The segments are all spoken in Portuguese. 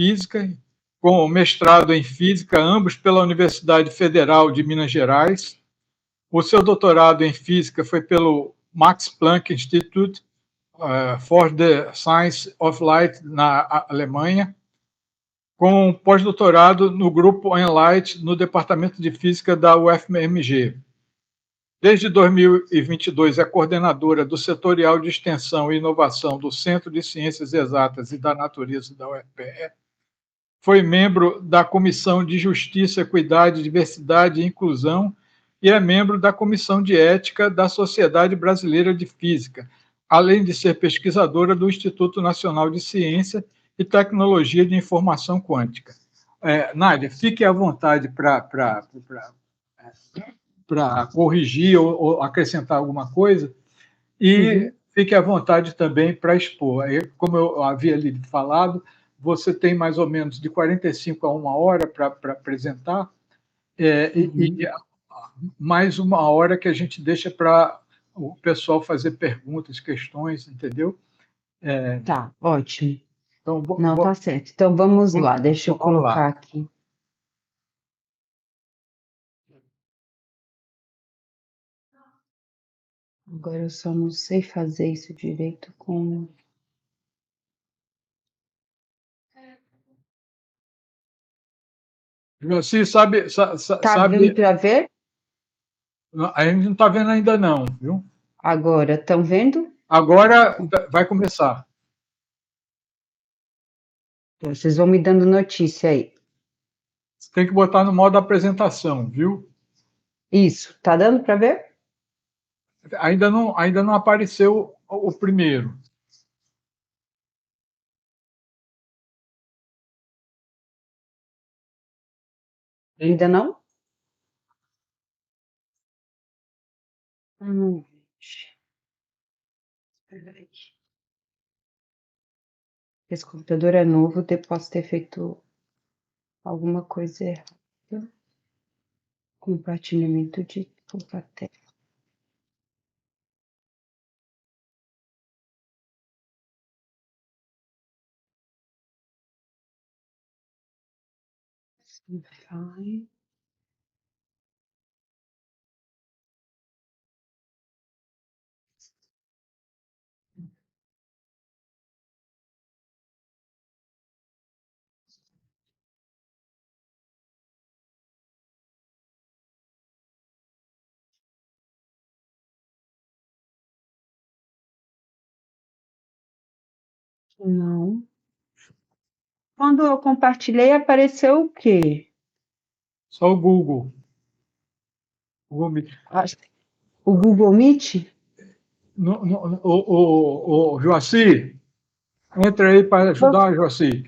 Física, com mestrado em Física, ambos pela Universidade Federal de Minas Gerais. O seu doutorado em Física foi pelo Max Planck Institute for the Science of Light, na Alemanha, com pós-doutorado no grupo Enlight, no Departamento de Física da UFMG. Desde 2022, é coordenadora do Setorial de Extensão e Inovação do Centro de Ciências Exatas e da Natureza da UFPE. Foi membro da Comissão de Justiça, Equidade, Diversidade e Inclusão e é membro da Comissão de Ética da Sociedade Brasileira de Física, além de ser pesquisadora do Instituto Nacional de Ciência e Tecnologia de Informação Quântica. Nádia, fique à vontade para corrigir ou acrescentar alguma coisa e fique à vontade também para expor. Como eu havia lhe falado, você tem mais ou menos de 45 a 1 hora para apresentar, e mais 1 hora que a gente deixa para o pessoal fazer perguntas, questões, entendeu? Tá, ótimo. Então, não, tá certo. Então, vamos lá, deixa eu colocar aqui. Agora eu só não sei fazer isso direito com... Você sabe... Tá dando para ver? A gente não está vendo ainda não, viu? Agora, estão vendo? Agora vai começar. Vocês vão me dando notícia aí. Você tem que botar no modo apresentação, viu? Isso, tá dando para ver? Ainda não apareceu o primeiro. Ainda não? Esse computador é novo, eu posso ter feito alguma coisa errada. Compartilhamento de tela. Vai. Não. Quando eu compartilhei, apareceu o quê? Só o Google. O Google Meet? O Joaci, entra aí para ajudar, Joaci.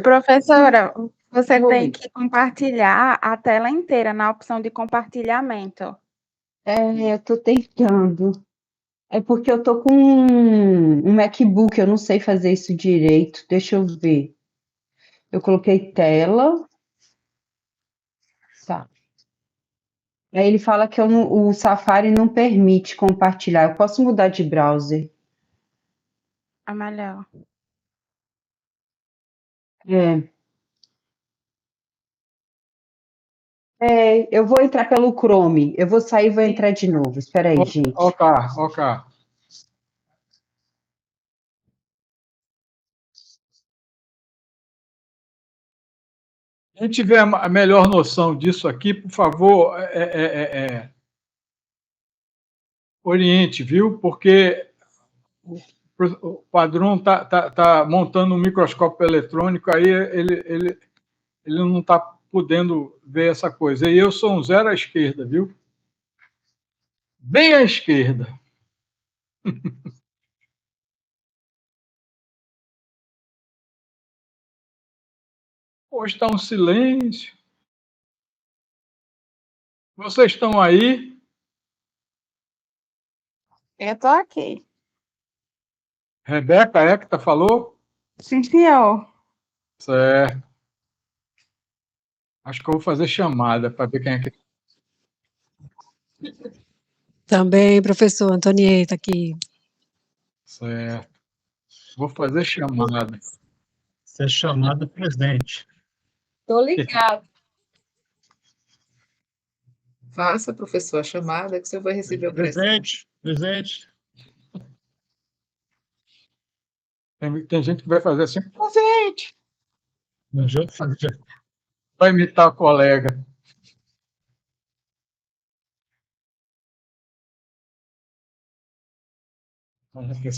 Professora, você tem que compartilhar a tela inteira na opção de compartilhamento. Eu estou tentando. É porque eu tô com um MacBook, eu não sei fazer isso direito. Deixa eu ver. Eu coloquei tela. Tá. Aí ele fala que o Safari não permite compartilhar. Eu posso mudar de browser? É melhor. Eu vou entrar pelo Chrome. Eu vou sair e vou entrar de novo. Espera aí, gente. Ok. Quem tiver a melhor noção disso aqui, por favor, oriente, viu? Porque o padrão está montando um microscópio eletrônico, aí ele não está podendo ver essa coisa. E eu sou um zero à esquerda, viu? Bem à esquerda. Hoje está um silêncio. Vocês estão aí? Eu estou aqui. Rebeca, Hector falou? Sim, senhor. Certo. Acho que eu vou fazer chamada para ver quem é que... Também, professor Antonieta aqui. Certo. Vou fazer chamada. Ser chamado presente. Tô ligado. Faça, professor, a chamada que o senhor vai receber o presente. Presente. Tem gente que vai fazer assim, presente. Vai imitar o colega.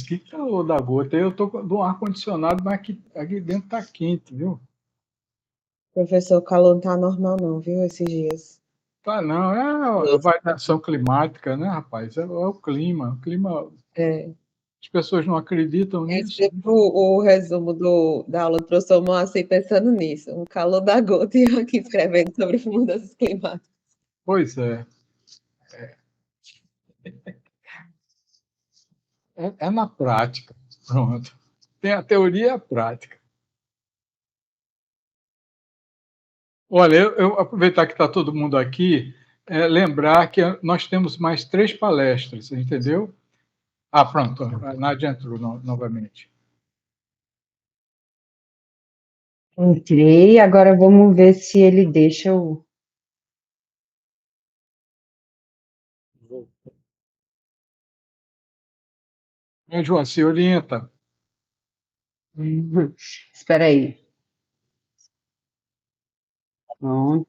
Que calor da gota. Eu estou do ar-condicionado, mas aqui dentro está quente, viu? Professor, o calor não tá normal não, viu, esses dias. Tá, não, é a variação climática, né, rapaz? É o clima. O clima, É. as pessoas não acreditam nisso. O resumo da aula do professor Moacir pensando nisso. Um calor da gota e eu aqui escrevendo sobre mudanças climáticas. Pois é. É na prática. Pronto. Tem a teoria e a prática. Olha, eu aproveitar que está todo mundo aqui, lembrar que nós temos mais 3 palestras, entendeu? Ah, pronto, a Nádia entrou novamente. Entrei, agora vamos ver se ele deixa o. João, se orienta. Espera aí. Pronto.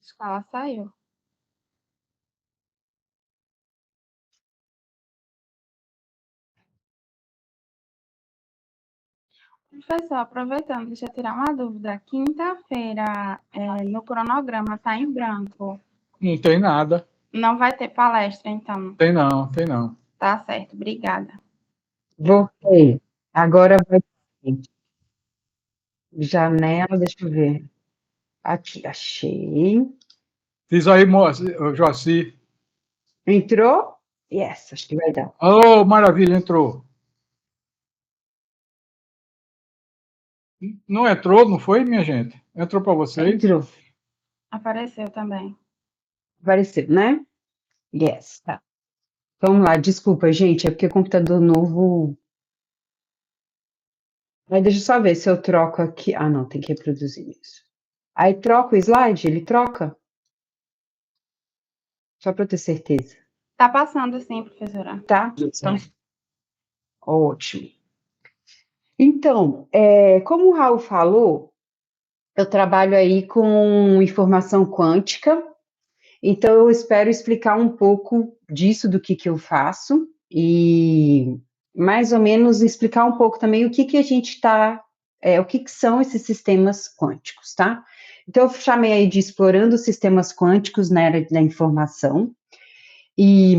Acho que ela saiu. Professor, aproveitando, deixa eu tirar uma dúvida. Quinta-feira, no cronograma, está em branco. Não tem nada. Não vai ter palestra, então. Tem não. Tá certo, obrigada. Voltei. Agora vai. Janela, deixa eu ver. Aqui, achei. Diz aí, Joaci. Entrou? Yes, acho que vai dar. Oh, maravilha, entrou. Não entrou, não foi, minha gente? Entrou para vocês? Entrou. Apareceu também. Apareceu, né? Yes, tá. Vamos lá, desculpa, gente, é porque computador novo. Aí deixa eu só ver se eu troco aqui. Ah, não, tem que reproduzir isso. Aí troca o slide, ele troca? Só para eu ter certeza. Tá passando sim, professora. Tá? Então, ótimo. Então, como o Raul falou, eu trabalho aí com informação quântica, então eu espero explicar um pouco disso, do que eu faço, e mais ou menos explicar um pouco também o que a gente está, o que são esses sistemas quânticos, tá? Então, eu chamei aí de Explorando Sistemas Quânticos na Era da Informação,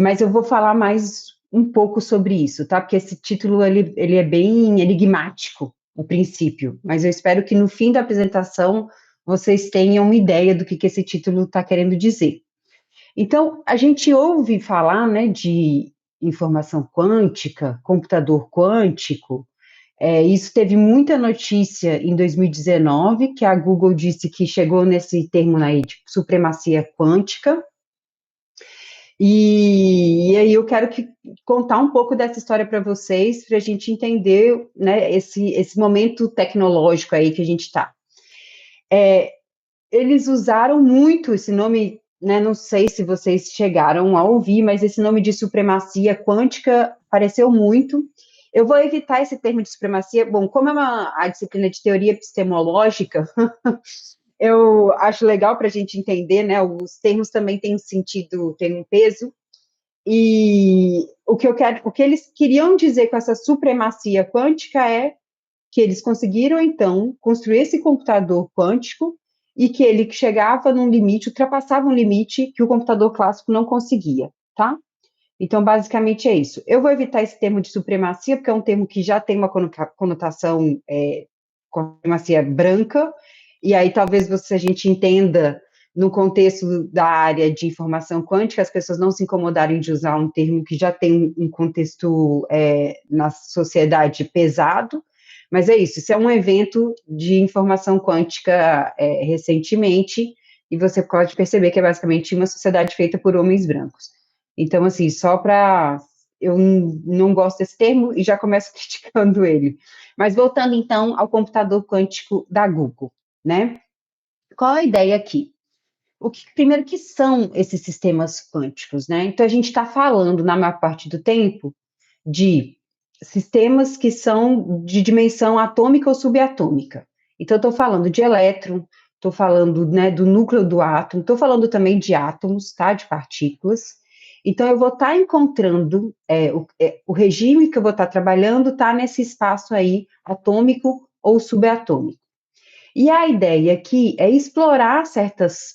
mas eu vou falar mais um pouco sobre isso, tá? Porque esse título, ele é bem enigmático, no princípio, mas eu espero que no fim da apresentação vocês tenham uma ideia do que esse título está querendo dizer. Então, a gente ouve falar, né, de informação quântica, computador quântico, isso teve muita notícia em 2019, que a Google disse que chegou nesse termo aí de supremacia quântica, e aí eu quero contar um pouco dessa história para vocês, para a gente entender, né, esse momento tecnológico aí que a gente está. Eles usaram muito esse nome, né, não sei se vocês chegaram a ouvir, mas esse nome de supremacia quântica apareceu muito. Eu vou evitar esse termo de supremacia, bom, como é a disciplina de teoria epistemológica, eu acho legal para a gente entender, né, os termos também têm sentido, têm um peso, e o que eles queriam dizer com essa supremacia quântica é que eles conseguiram, então, construir esse computador quântico e que ele chegava num limite, ultrapassava um limite que o computador clássico não conseguia, tá? Então, basicamente é isso. Eu vou evitar esse termo de supremacia, porque é um termo que já tem uma conotação com supremacia branca, e aí talvez a gente entenda, no contexto da área de informação quântica, as pessoas não se incomodarem de usar um termo que já tem um contexto na sociedade pesado, Mas é isso é um evento de informação quântica recentemente, e você pode perceber que é basicamente uma sociedade feita por homens brancos. Então, assim, só para... Eu não gosto desse termo e já começo criticando ele. Mas voltando, então, ao computador quântico da Google, né? Qual a ideia aqui? Primeiro, que são esses sistemas quânticos, né? Então, a gente está falando, na maior parte do tempo, de sistemas que são de dimensão atômica ou subatômica. Então, estou falando de elétron, estou falando, né, do núcleo do átomo, estou falando também de átomos, tá? De partículas. Então, eu vou estar encontrando, o regime que eu vou estar trabalhando está nesse espaço aí, atômico ou subatômico. E a ideia aqui é explorar certas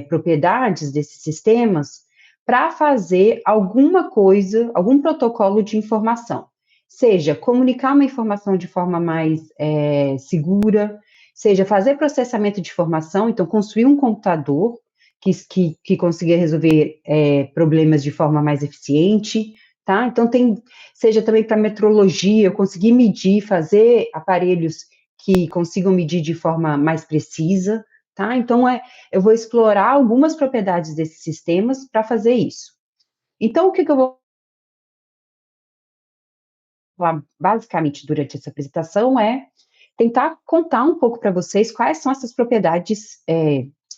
propriedades desses sistemas para fazer alguma coisa, algum protocolo de informação. Seja comunicar uma informação de forma mais segura, seja fazer processamento de informação, então construir um computador que consiga resolver problemas de forma mais eficiente, tá? Então, seja também para metrologia, conseguir medir, fazer aparelhos que consigam medir de forma mais precisa, tá? Então, eu vou explorar algumas propriedades desses sistemas para fazer isso. Então, o que eu vou falar basicamente durante essa apresentação é tentar contar um pouco para vocês quais são essas propriedades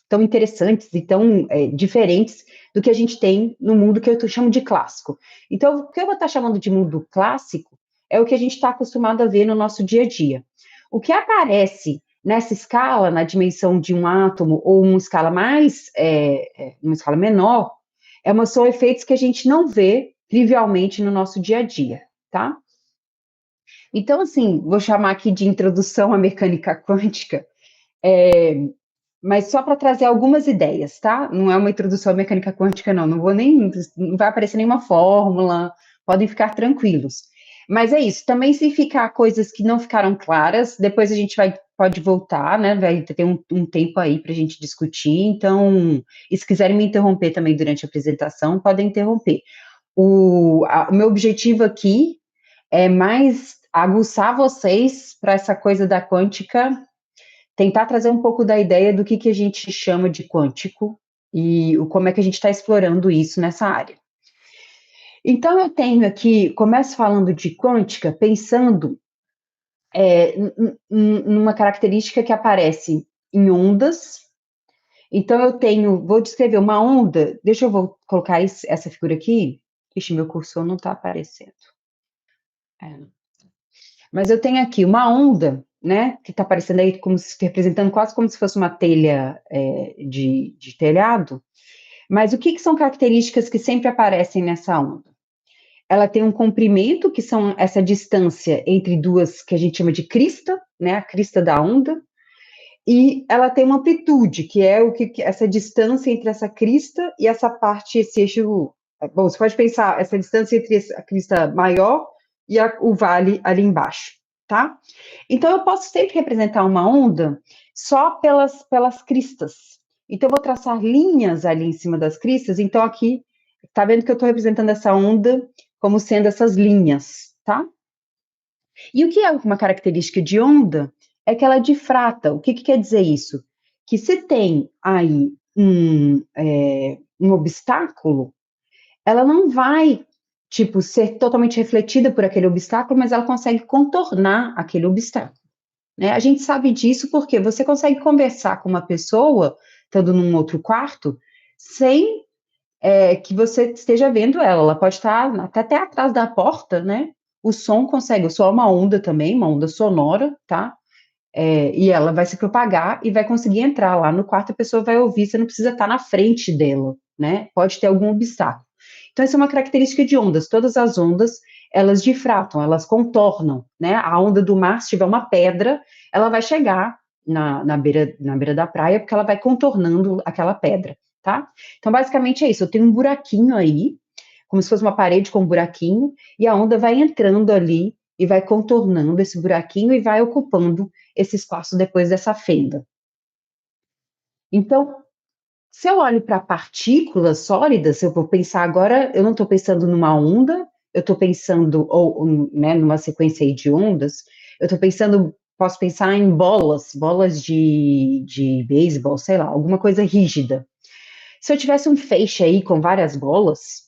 tão interessantes e tão diferentes do que a gente tem no mundo que eu chamo de clássico. Então, o que eu vou estar chamando de mundo clássico é o que a gente está acostumado a ver no nosso dia a dia. O que aparece nessa escala, na dimensão de um átomo, ou uma escala uma escala menor, são efeitos que a gente não vê trivialmente no nosso dia a dia, tá? Então, assim, vou chamar aqui de introdução à mecânica quântica, mas só para trazer algumas ideias, tá? Não é uma introdução à mecânica quântica, não vai aparecer nenhuma fórmula, podem ficar tranquilos. Mas é isso, também se ficar coisas que não ficaram claras, depois a gente pode voltar, né? Vai ter um tempo aí para a gente discutir, então, e se quiserem me interromper também durante a apresentação, podem interromper. O meu objetivo aqui é mais aguçar vocês para essa coisa da quântica, tentar trazer um pouco da ideia do que a gente chama de quântico e como é que a gente está explorando isso nessa área. Então, eu tenho aqui, começo falando de quântica, pensando numa característica que aparece em ondas. Então, vou descrever uma onda, vou colocar essa figura aqui. Ixi, meu cursor não está aparecendo. Mas eu tenho aqui uma onda, né, que está aparecendo aí representando quase como se fosse uma telha de telhado. Mas o que são características que sempre aparecem nessa onda? Ela tem um comprimento, que são essa distância entre duas, que a gente chama de crista, né, a crista da onda, e ela tem uma amplitude, que é essa distância entre essa crista e essa parte, esse eixo. Bom, você pode pensar essa distância entre a crista maior e o vale ali embaixo, tá? Então, eu posso sempre representar uma onda só pelas cristas. Então, eu vou traçar linhas ali em cima das cristas. Então, aqui, tá vendo que eu estou representando essa onda como sendo essas linhas, tá? E o que é uma característica de onda? É que ela difrata. O que quer dizer isso? Que se tem aí um obstáculo, ela não vai, ser totalmente refletida por aquele obstáculo, mas ela consegue contornar aquele obstáculo, né? A gente sabe disso porque você consegue conversar com uma pessoa, estando num outro quarto, sem que você esteja vendo ela. Ela pode estar até atrás da porta, né? O som é uma onda também, uma onda sonora, tá? E ela vai se propagar e vai conseguir entrar lá no quarto, a pessoa vai ouvir, você não precisa estar na frente dela, né? Pode ter algum obstáculo. Então, essa é uma característica de ondas. Todas as ondas, elas difratam, elas contornam, né? A onda do mar, se tiver uma pedra, ela vai chegar na beira da praia, porque ela vai contornando aquela pedra, tá? Então, basicamente é isso. Eu tenho um buraquinho aí, como se fosse uma parede com um buraquinho, e a onda vai entrando ali e vai contornando esse buraquinho e vai ocupando esse espaço depois dessa fenda. Então, se eu olho para partículas sólidas, eu vou pensar agora, eu não estou pensando numa onda, eu estou pensando, né, numa sequência aí de ondas, eu estou pensando, posso pensar em bolas de beisebol, sei lá, alguma coisa rígida. Se eu tivesse um feixe aí com várias bolas,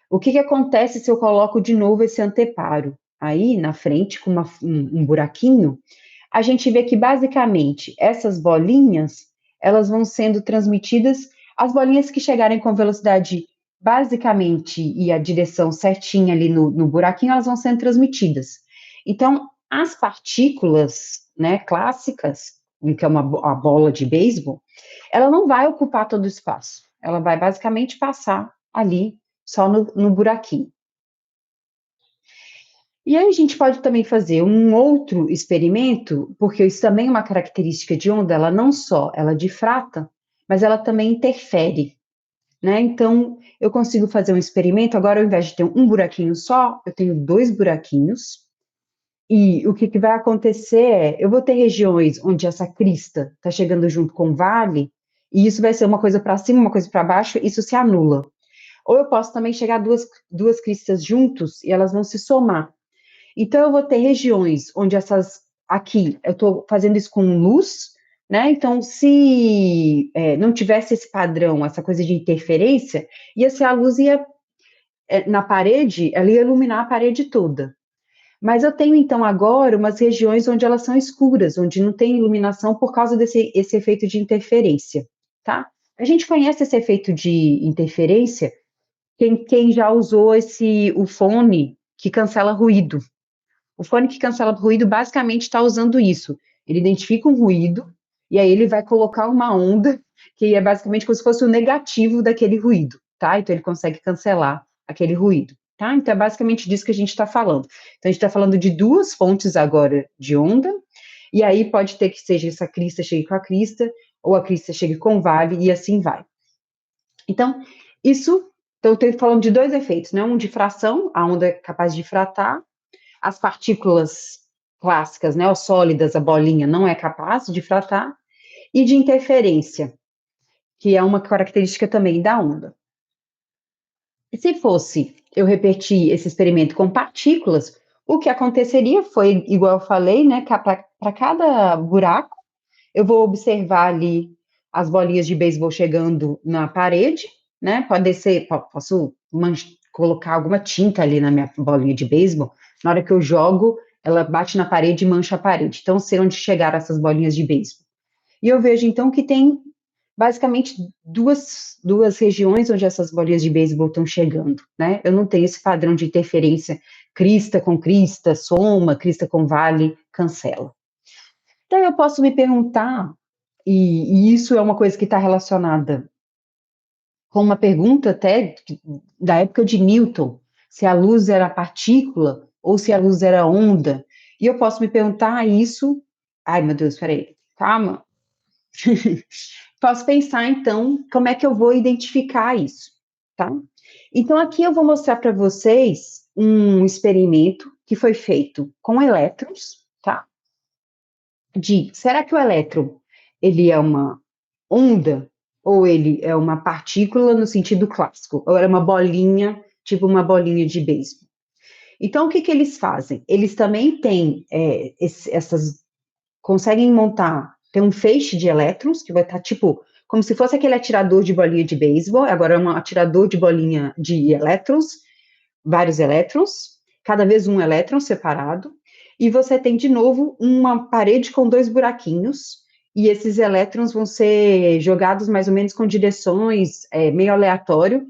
o que acontece se eu coloco de novo esse anteparo? Aí, na frente, com um buraquinho, a gente vê que, basicamente, essas bolinhas, elas vão sendo transmitidas, as bolinhas que chegarem com velocidade, basicamente, e a direção certinha ali no buraquinho, elas vão sendo transmitidas. Então, as partículas, né, clássicas, que é a bola de beisebol, ela não vai ocupar todo o espaço. Ela vai, basicamente, passar ali só no buraquinho. E aí a gente pode também fazer um outro experimento, porque isso também é uma característica de onda, ela não só ela difrata, mas ela também interfere, né? Então, eu consigo fazer um experimento, agora ao invés de ter um buraquinho só, eu tenho 2 buraquinhos, e o que vai acontecer é, eu vou ter regiões onde essa crista está chegando junto com o vale, e isso vai ser uma coisa para cima, uma coisa para baixo, isso se anula. Ou eu posso também chegar duas cristas juntos e elas vão se somar. Então, eu vou ter regiões onde aqui, eu estou fazendo isso com luz, né? Então, se não tivesse esse padrão, essa coisa de interferência, ia ser a luz na parede, ela ia iluminar a parede toda. Mas eu tenho, então, agora umas regiões onde elas são escuras, onde não tem iluminação por causa desse efeito de interferência, tá? A gente conhece esse efeito de interferência, quem já usou o fone que cancela ruído. O fone que cancela ruído basicamente está usando isso. Ele identifica um ruído e aí ele vai colocar uma onda que é basicamente como se fosse o negativo daquele ruído, tá? Então ele consegue cancelar aquele ruído, tá? Então é basicamente disso que a gente está falando. Então a gente está falando de 2 fontes agora de onda, e aí pode ter que seja essa crista chegue com a crista, ou a crista chegue com o vale, e assim vai. Então, então eu estou falando de 2 efeitos, né? Um de fração, a onda é capaz de fratar, as partículas clássicas, né, ou sólidas, a bolinha, não é capaz de fratar, e de interferência, que é uma característica também da onda. E se fosse eu repetir esse experimento com partículas, o que aconteceria foi, igual eu falei, né, para cada buraco, eu vou observar ali as bolinhas de beisebol chegando na parede, né, posso colocar alguma tinta ali na minha bolinha de beisebol, na hora que eu jogo, ela bate na parede e mancha a parede. Então, sei onde chegaram essas bolinhas de beisebol. E eu vejo, então, que tem basicamente duas regiões onde essas bolinhas de beisebol estão chegando, né? Eu não tenho esse padrão de interferência crista com crista, soma, crista com vale, cancela. Então, eu posso me perguntar, e isso é uma coisa que está relacionada com uma pergunta até da época de Newton, se a luz era partícula ou se a luz era onda. E eu posso me perguntar isso. Ai, meu Deus, peraí, calma. Posso pensar, então, como é que eu vou identificar isso, tá? Então, aqui eu vou mostrar para vocês um experimento que foi feito com elétrons, tá? Será que o elétron, ele é uma onda ou ele é uma partícula no sentido clássico? Ou era uma bolinha, tipo uma bolinha de beisebol? Então, o que eles fazem? Eles também têm conseguem montar, tem um feixe de elétrons, que vai estar tipo, como se fosse aquele atirador de bolinha de beisebol, agora é um atirador de bolinha de elétrons, vários elétrons, cada vez um elétron separado, e você tem de novo uma parede com 2 buraquinhos, e esses elétrons vão ser jogados mais ou menos com direções meio aleatório,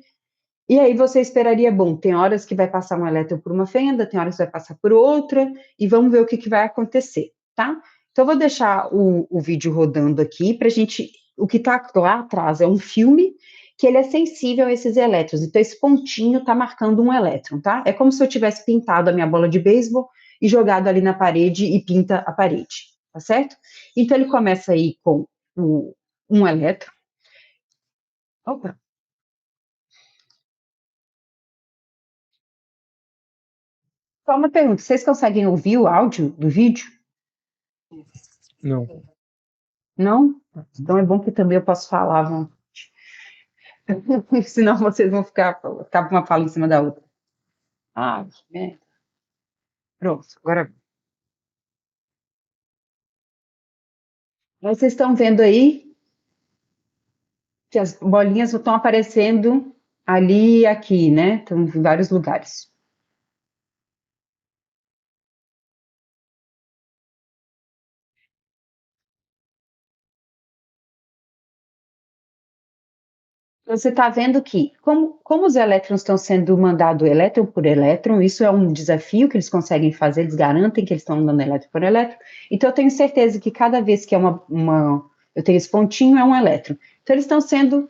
e aí você esperaria, bom, tem horas que vai passar um elétron por uma fenda, tem horas que vai passar por outra, e vamos ver o que vai acontecer, tá? Então, eu vou deixar o vídeo rodando aqui para a gente. O que está lá atrás é um filme que ele é sensível a esses elétrons. Então, esse pontinho está marcando um elétron, tá? É como se eu tivesse pintado a minha bola de beisebol e jogado ali na parede e pinta a parede, tá certo? Então, ele começa aí com um elétron. Opa! Só uma pergunta: vocês conseguem ouvir o áudio do vídeo? Não. Não? Então é bom que também eu posso falar, senão vocês vão ficar uma fala em cima da outra. Ah, que merda. Pronto, agora Vocês estão vendo aí que as bolinhas estão aparecendo ali e aqui, né? Estão em vários lugares. Você está vendo que, como os elétrons estão sendo mandados elétron por elétron, isso é um desafio que eles conseguem fazer, eles garantem que eles estão mandando elétron por elétron. Então, eu tenho certeza que cada vez que é eu tenho esse pontinho, é um elétron. Então, eles estão sendo,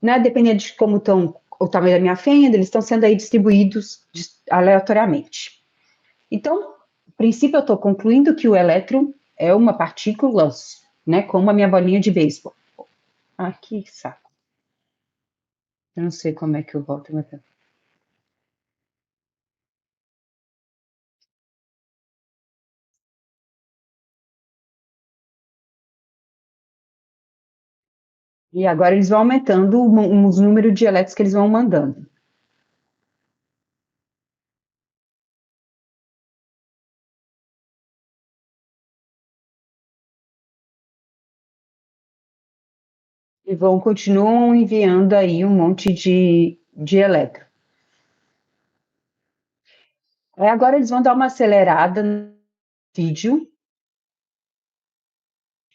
né, dependendo de como estão o tamanho da minha fenda, eles estão sendo aí distribuídos aleatoriamente. Então, a princípio, eu estou concluindo que o elétron é uma partícula, né, como a minha bolinha de beisebol. Ah, que saco. Eu não sei como é que eu volto. E agora eles vão aumentando os números de elétrons que eles vão mandando. E continuam enviando aí um monte de elétron. Aí agora eles vão dar uma acelerada no vídeo.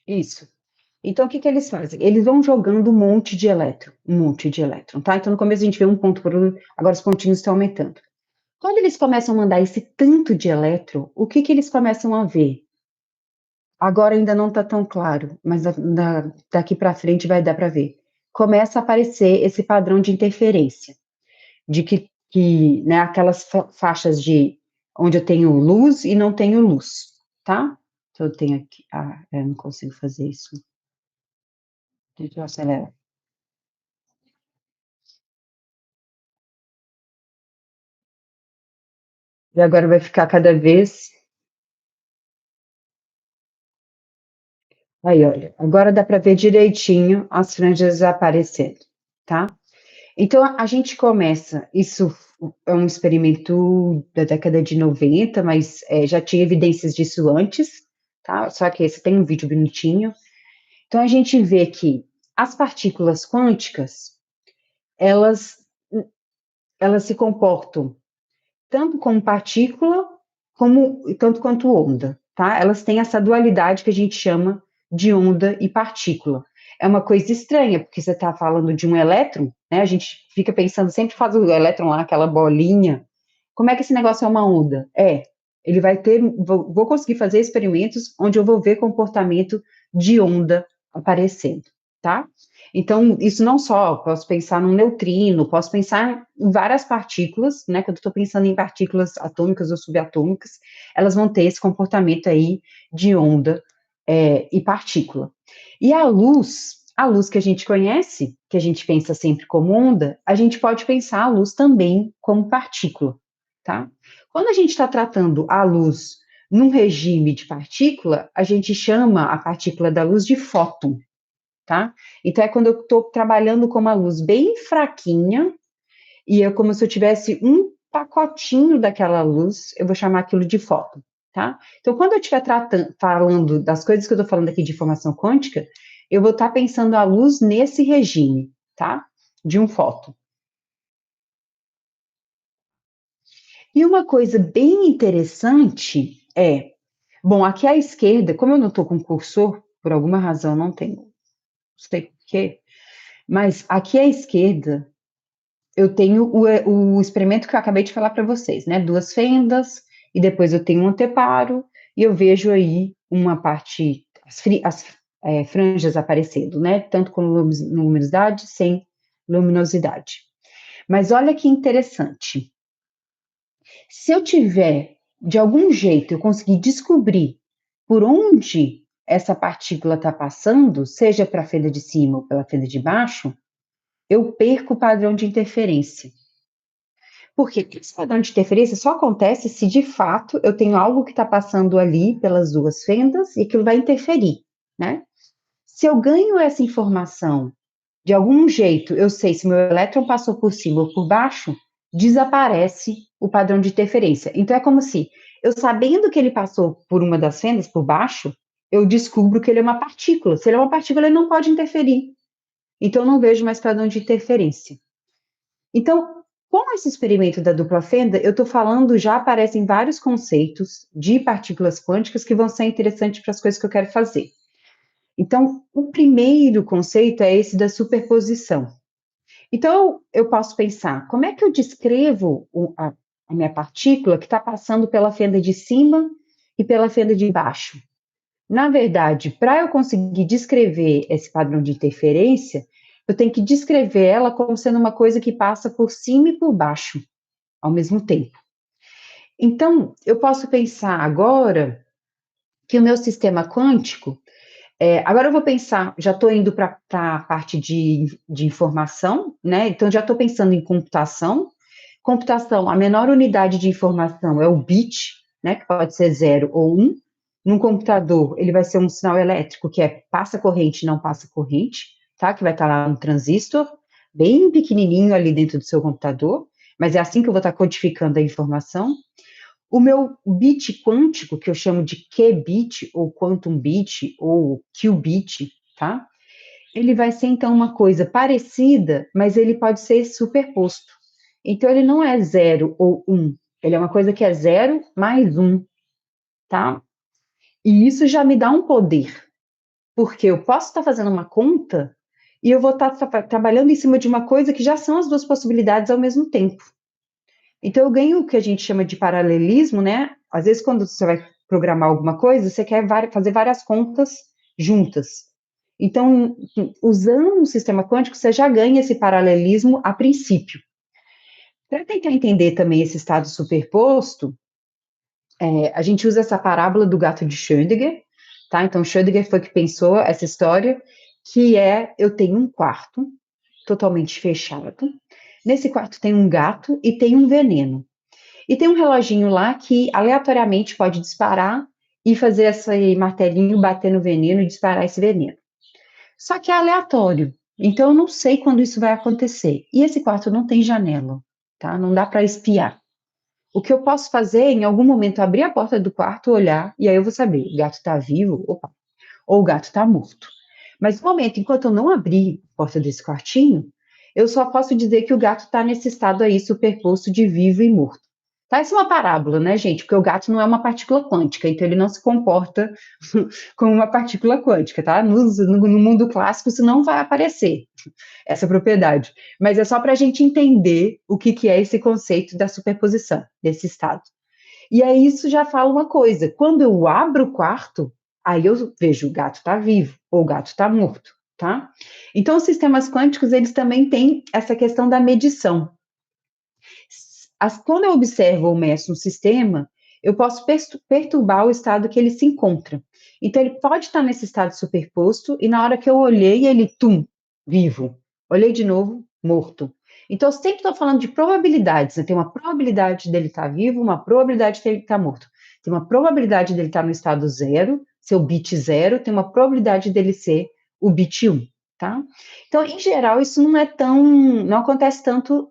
Isso. Então, o que eles fazem? Eles vão jogando um monte de elétron, tá? Então, no começo a gente vê um ponto por um, agora os pontinhos estão aumentando. Quando eles começam a mandar esse tanto de elétron, o que eles começam a ver? Agora ainda não está tão claro, mas daqui para frente vai dar para ver. Começa a aparecer esse padrão de interferência, de que né, aquelas faixas de onde eu tenho luz e não tenho luz, tá? Então eu tenho aqui, eu não consigo fazer isso. Deixa eu acelerar. E agora vai ficar cada vez. Aí, olha, agora dá para ver direitinho as franjas aparecendo, tá? Então, a gente começa, isso é um experimento da década de 90, mas já tinha evidências disso antes, tá? Só que esse tem um vídeo bonitinho. Então, a gente vê que as partículas quânticas, elas se comportam tanto como partícula, tanto quanto onda, tá? Elas têm essa dualidade que a gente chama de onda e partícula. É uma coisa estranha, porque você está falando de um elétron, né? A gente fica pensando, sempre faz o elétron lá, aquela bolinha. Como é que esse negócio é uma onda? Ele vai ter, vou conseguir fazer experimentos onde eu vou ver comportamento de onda aparecendo, tá? Então, isso não só, posso pensar num neutrino, posso pensar em várias partículas, né? Quando eu estou pensando em partículas atômicas ou subatômicas, elas vão ter esse comportamento aí de onda e partícula. E a luz que a gente conhece, que a gente pensa sempre como onda, a gente pode pensar a luz também como partícula, tá? Quando a gente está tratando a luz num regime de partícula, a gente chama a partícula da luz de fóton, tá? Então, é quando eu estou trabalhando com uma luz bem fraquinha, e é como se eu tivesse um pacotinho daquela luz, eu vou chamar aquilo de fóton, tá? Então, quando eu estiver falando das coisas que eu estou falando aqui de informação quântica, eu vou estar pensando a luz nesse regime, tá? De um fóton. E uma coisa bem interessante bom, aqui à esquerda, como eu não estou com cursor, por alguma razão não tenho, não sei porquê, mas aqui à esquerda eu tenho o experimento que eu acabei de falar para vocês, né? 2 fendas, e depois eu tenho um anteparo, e eu vejo aí uma parte, as franjas aparecendo, né? Tanto com luminosidade, sem luminosidade. Mas olha que interessante. Se eu tiver, de algum jeito, eu conseguir descobrir por onde essa partícula está passando, seja para a fenda de cima ou pela fenda de baixo, eu perco o padrão de interferência. Porque esse padrão de interferência só acontece se, de fato, eu tenho algo que está passando ali pelas 2 fendas e aquilo vai interferir, né? Se eu ganho essa informação, de algum jeito, eu sei se meu elétron passou por cima ou por baixo, desaparece o padrão de interferência. Então, é como se, eu sabendo que ele passou por uma das fendas, por baixo, eu descubro que ele é uma partícula. Se ele é uma partícula, ele não pode interferir. Então, eu não vejo mais padrão de interferência. Então, com esse experimento da dupla fenda, eu estou falando, já aparecem vários conceitos de partículas quânticas que vão ser interessantes para as coisas que eu quero fazer. Então, o primeiro conceito é esse da superposição. Então, eu posso pensar, como é que eu descrevo a minha partícula que está passando pela fenda de cima e pela fenda de baixo? Na verdade, para eu conseguir descrever esse padrão de interferência, eu tenho que descrever ela como sendo uma coisa que passa por cima e por baixo, ao mesmo tempo. Então, eu posso pensar agora que o meu sistema quântico, agora eu vou pensar, já estou indo para a parte de informação, né? Então, já estou pensando em computação. Computação, a menor unidade de informação é o bit, né? Que pode ser 0 ou 1. Num computador, ele vai ser um sinal elétrico, que é passa corrente, não passa corrente, tá? Que vai estar lá no transistor, bem pequenininho ali dentro do seu computador, mas é assim que eu vou estar codificando a informação. O meu bit quântico, que eu chamo de qubit, ou quantum bit, ou qubit, tá? Ele vai ser, então, uma coisa parecida, mas ele pode ser superposto. Então, ele não é 0 ou 1, ele é uma coisa que é 0 mais 1, tá? E isso já me dá um poder, porque eu posso estar fazendo uma conta e eu vou estar trabalhando em cima de uma coisa que já são as duas possibilidades ao mesmo tempo. Então, eu ganho o que a gente chama de paralelismo, né? Às vezes, quando você vai programar alguma coisa, você quer fazer várias contas juntas. Então, usando um sistema quântico, você já ganha esse paralelismo a princípio. Para tentar entender também esse estado superposto, a gente usa essa parábola do gato de Schrödinger, tá? Então, Schrödinger foi que pensou essa história, que eu tenho um quarto totalmente fechado. Nesse quarto tem um gato e tem um veneno. E tem um reloginho lá que aleatoriamente pode disparar e fazer esse martelinho bater no veneno e disparar esse veneno. Só que é aleatório, então eu não sei quando isso vai acontecer. E esse quarto não tem janela, tá? Não dá para espiar. O que eu posso fazer é, em algum momento, abrir a porta do quarto, olhar, e aí eu vou saber, o gato está vivo, opa, ou o gato está morto. Mas no momento, enquanto eu não abrir a porta desse quartinho, eu só posso dizer que o gato está nesse estado aí superposto de vivo e morto. Tá? Isso é uma parábola, né, gente? Porque o gato não é uma partícula quântica, então ele não se comporta como uma partícula quântica, tá? No mundo clássico isso não vai aparecer, essa propriedade. Mas é só para a gente entender o que é esse conceito da superposição, desse estado. E aí isso já fala uma coisa, quando eu abro o quarto, aí eu vejo o gato está vivo ou o gato está morto, tá? Então os sistemas quânticos, eles também têm essa questão da medição. Quando eu observo ou meço um sistema, eu posso perturbar o estado que ele se encontra. Então, ele pode estar nesse estado superposto, e na hora que eu olhei, ele, vivo. Olhei de novo, morto. Então, eu sempre estou falando de probabilidades, né? Tem uma probabilidade dele estar vivo, uma probabilidade dele estar morto. Tem uma probabilidade dele estar no estado 0, ser o bit 0, tem uma probabilidade dele ser o bit 1. Tá? Então, em geral, isso não acontece tanto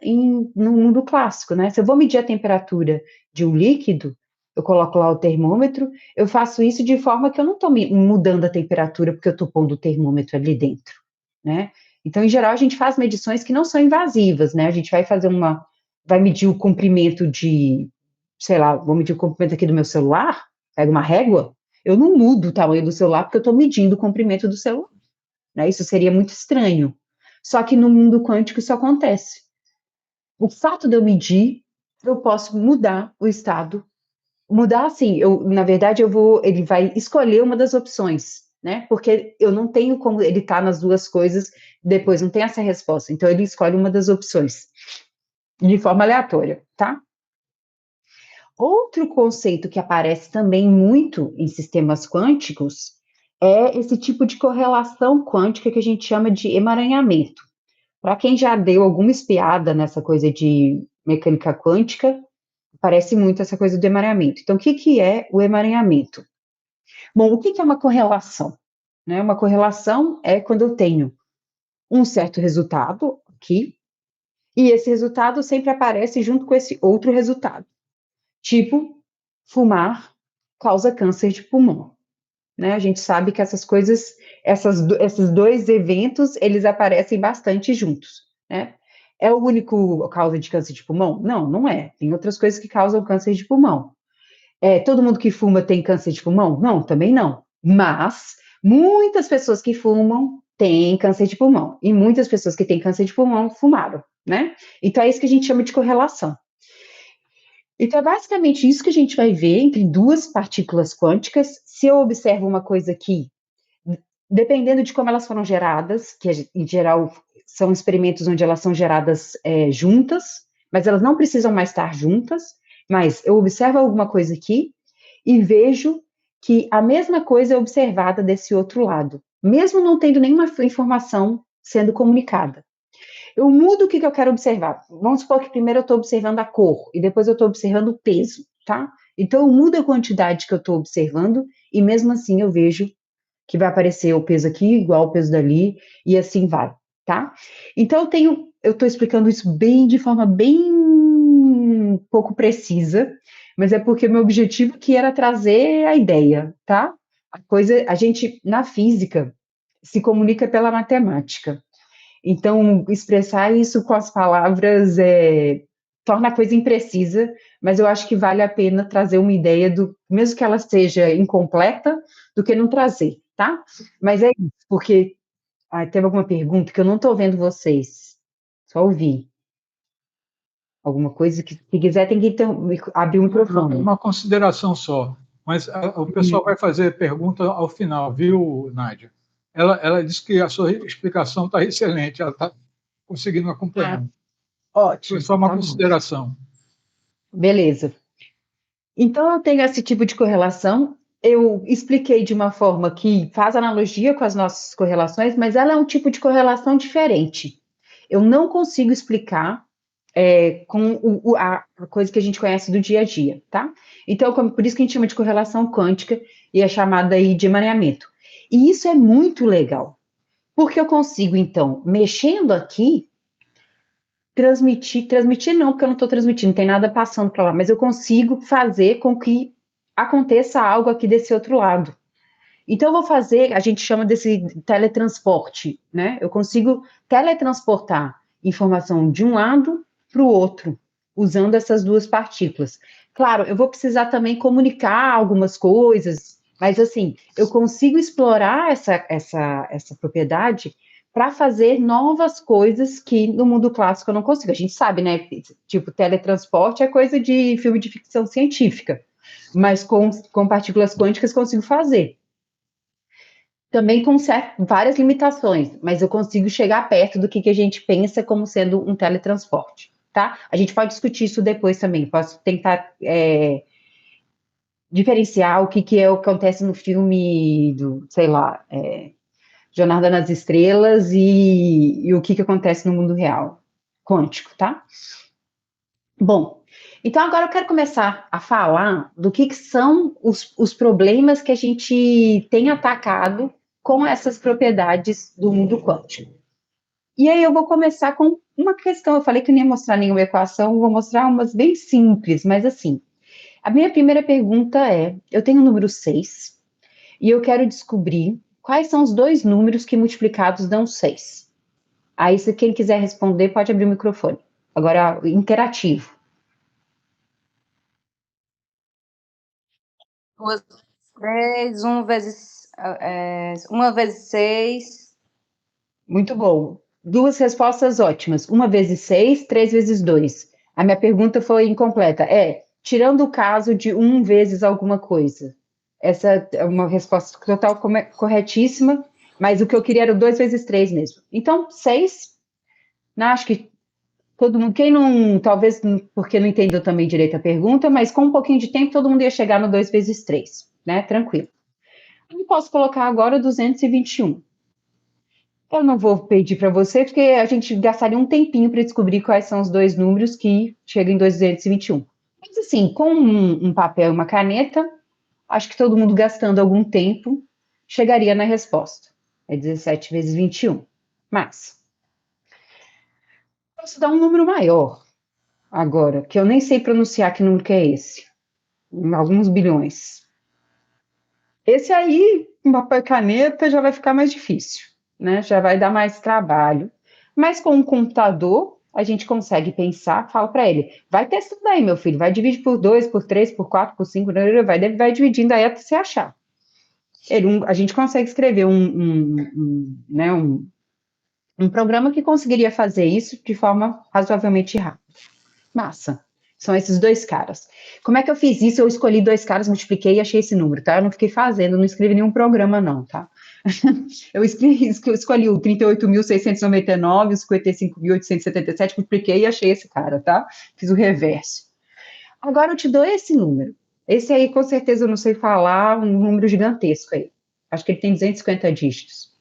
no mundo clássico, né? Se eu vou medir a temperatura de um líquido, eu coloco lá o termômetro, eu faço isso de forma que eu não estou mudando a temperatura porque eu estou pondo o termômetro ali dentro, né? Então, em geral, a gente faz medições que não são invasivas, né? A gente vai medir o comprimento sei lá, vou medir o comprimento aqui do meu celular, pego uma régua, eu não mudo o tamanho do celular porque eu estou medindo o comprimento do celular. Né? Isso seria muito estranho. Só que no mundo quântico isso acontece. O fato de eu medir, eu posso mudar o estado. Mudar, assim, na verdade, ele vai escolher uma das opções, né? Porque eu não tenho como ele estar nas duas coisas, depois não tem essa resposta. Então, ele escolhe uma das opções, de forma aleatória, tá? Outro conceito que aparece também muito em sistemas quânticos é esse tipo de correlação quântica que a gente chama de emaranhamento. Para quem já deu alguma espiada nessa coisa de mecânica quântica, parece muito essa coisa do emaranhamento. Então, o que é o emaranhamento? Bom, o que é uma correlação? Né? Uma correlação é quando eu tenho um certo resultado aqui, e esse resultado sempre aparece junto com esse outro resultado. Tipo, fumar causa câncer de pulmão. né? A gente sabe que essas coisas, esses dois eventos, eles aparecem bastante juntos, né? É o único causa de câncer de pulmão? Não, não é. Tem outras coisas que causam câncer de pulmão. Todo mundo que fuma tem câncer de pulmão? Não, também não. Mas muitas pessoas que fumam têm câncer de pulmão. E muitas pessoas que têm câncer de pulmão fumaram, né? Então é isso que a gente chama de correlação. Então é basicamente isso que a gente vai ver entre duas partículas quânticas. Se eu observo uma coisa aqui, dependendo de como elas foram geradas, que em geral são experimentos onde elas são geradas juntas, mas elas não precisam mais estar juntas, mas eu observo alguma coisa aqui e vejo que a mesma coisa é observada desse outro lado, mesmo não tendo nenhuma informação sendo comunicada. Eu mudo o que eu quero observar. Vamos supor que primeiro eu estou observando a cor e depois eu estou observando o peso, tá? Então eu mudo a quantidade que eu estou observando e mesmo assim eu vejo que vai aparecer o peso aqui igual o peso dali e assim vai, tá? Então eu estou explicando isso de forma bem pouco precisa, mas é porque meu objetivo aqui era trazer a ideia, tá? A gente na física se comunica pela matemática. Então, expressar isso com as palavras torna a coisa imprecisa, mas eu acho que vale a pena trazer uma ideia mesmo que ela seja incompleta, do que não trazer, tá? Mas é isso, porque teve alguma pergunta que eu não estou vendo vocês, só ouvi. Alguma coisa que, se quiser, tem que abrir o microfone. Uma consideração só, mas o pessoal vai fazer pergunta ao final, viu, Nádia? Ela disse que a sua explicação está excelente, ela está conseguindo acompanhar. Ótimo. Foi só uma tá consideração. Beleza. Então, eu tenho esse tipo de correlação. Eu expliquei de uma forma que faz analogia com as nossas correlações, mas ela é um tipo de correlação diferente. Eu não consigo explicar com a coisa que a gente conhece do dia a dia, tá? Então, por isso que a gente chama de correlação quântica e é chamada aí de emaranhamento. E isso é muito legal, porque eu consigo, então, mexendo aqui, transmitir não, porque eu não estou transmitindo, não tem nada passando para lá, mas eu consigo fazer com que aconteça algo aqui desse outro lado. Então, eu vou fazer, a gente chama desse teletransporte, né? Eu consigo teletransportar informação de um lado para o outro, usando essas duas partículas. Claro, eu vou precisar também comunicar algumas coisas, mas assim, eu consigo explorar essa propriedade para fazer novas coisas que no mundo clássico eu não consigo. A gente sabe, né? Tipo, teletransporte é coisa de filme de ficção científica, mas com partículas quânticas consigo fazer. Também com várias limitações, mas eu consigo chegar perto do que a gente pensa como sendo um teletransporte, tá? A gente pode discutir isso depois também, posso tentar diferenciar o que é o que acontece no filme do, sei lá, Jornada nas Estrelas e o que acontece no mundo real, quântico, tá? Bom, então agora eu quero começar a falar do que são os problemas que a gente tem atacado com essas propriedades do mundo quântico. E aí eu vou começar com uma questão, eu falei que não ia mostrar nenhuma equação, vou mostrar umas bem simples, mas assim, a minha primeira pergunta eu tenho o número 6 e eu quero descobrir quais são os dois números que multiplicados dão 6. Aí, se quem quiser responder, pode abrir o microfone. Agora, interativo. 2 vezes 3, 1 vezes 6. Muito bom. Duas respostas ótimas. 1 vezes 6, 3 vezes 2. A minha pergunta foi incompleta. Tirando o caso de 1 vezes alguma coisa. Essa é uma resposta total corretíssima, mas o que eu queria era o 2 vezes 3 mesmo. Então, 6, acho que todo mundo, quem não, talvez porque não entendeu também direito a pergunta, mas com um pouquinho de tempo todo mundo ia chegar no 2 vezes 3, né? Tranquilo. Eu posso colocar agora 221. Eu não vou pedir para você, porque a gente gastaria um tempinho para descobrir quais são os dois números que chegam em 221. Mas assim, com um papel e uma caneta, acho que todo mundo gastando algum tempo chegaria na resposta. É 17 vezes 21. Mas posso dar um número maior agora, que eu nem sei pronunciar que número que é esse. Alguns bilhões. Esse aí Com papel e caneta já vai ficar mais difícil, né? Já vai dar mais trabalho. Mas com um computador, a gente consegue pensar, fala para ele, vai testando aí, meu filho, vai dividir por 2, por 3, por 4, por 5, vai dividindo aí até você achar. A gente consegue escrever né, um programa que conseguiria fazer isso de forma razoavelmente rápida. Massa. São esses dois caras. Como é que eu fiz isso? Eu escolhi dois caras, multipliquei e achei esse número, tá? Eu não fiquei fazendo, não escrevi nenhum programa, não, tá? Eu escolhi o 38.699, o 55.877, multipliquei e achei esse cara, tá? Fiz o reverso. Agora eu te dou esse número. Esse aí, com certeza, eu não sei falar, um número gigantesco aí. Acho que ele tem 250 dígitos.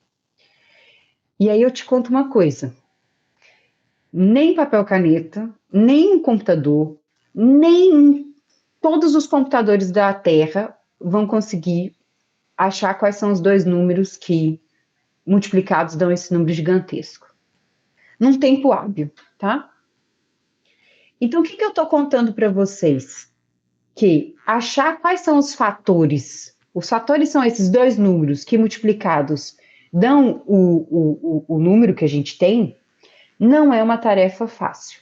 E aí eu te conto uma coisa. Nem papel caneta, nem um computador, nem todos os computadores da Terra vão conseguir achar quais são os dois números que multiplicados dão esse número gigantesco. Num tempo hábil, tá? Então, o que eu estou contando para vocês? Que achar quais são os fatores são esses dois números que multiplicados dão o número que a gente tem, não é uma tarefa fácil.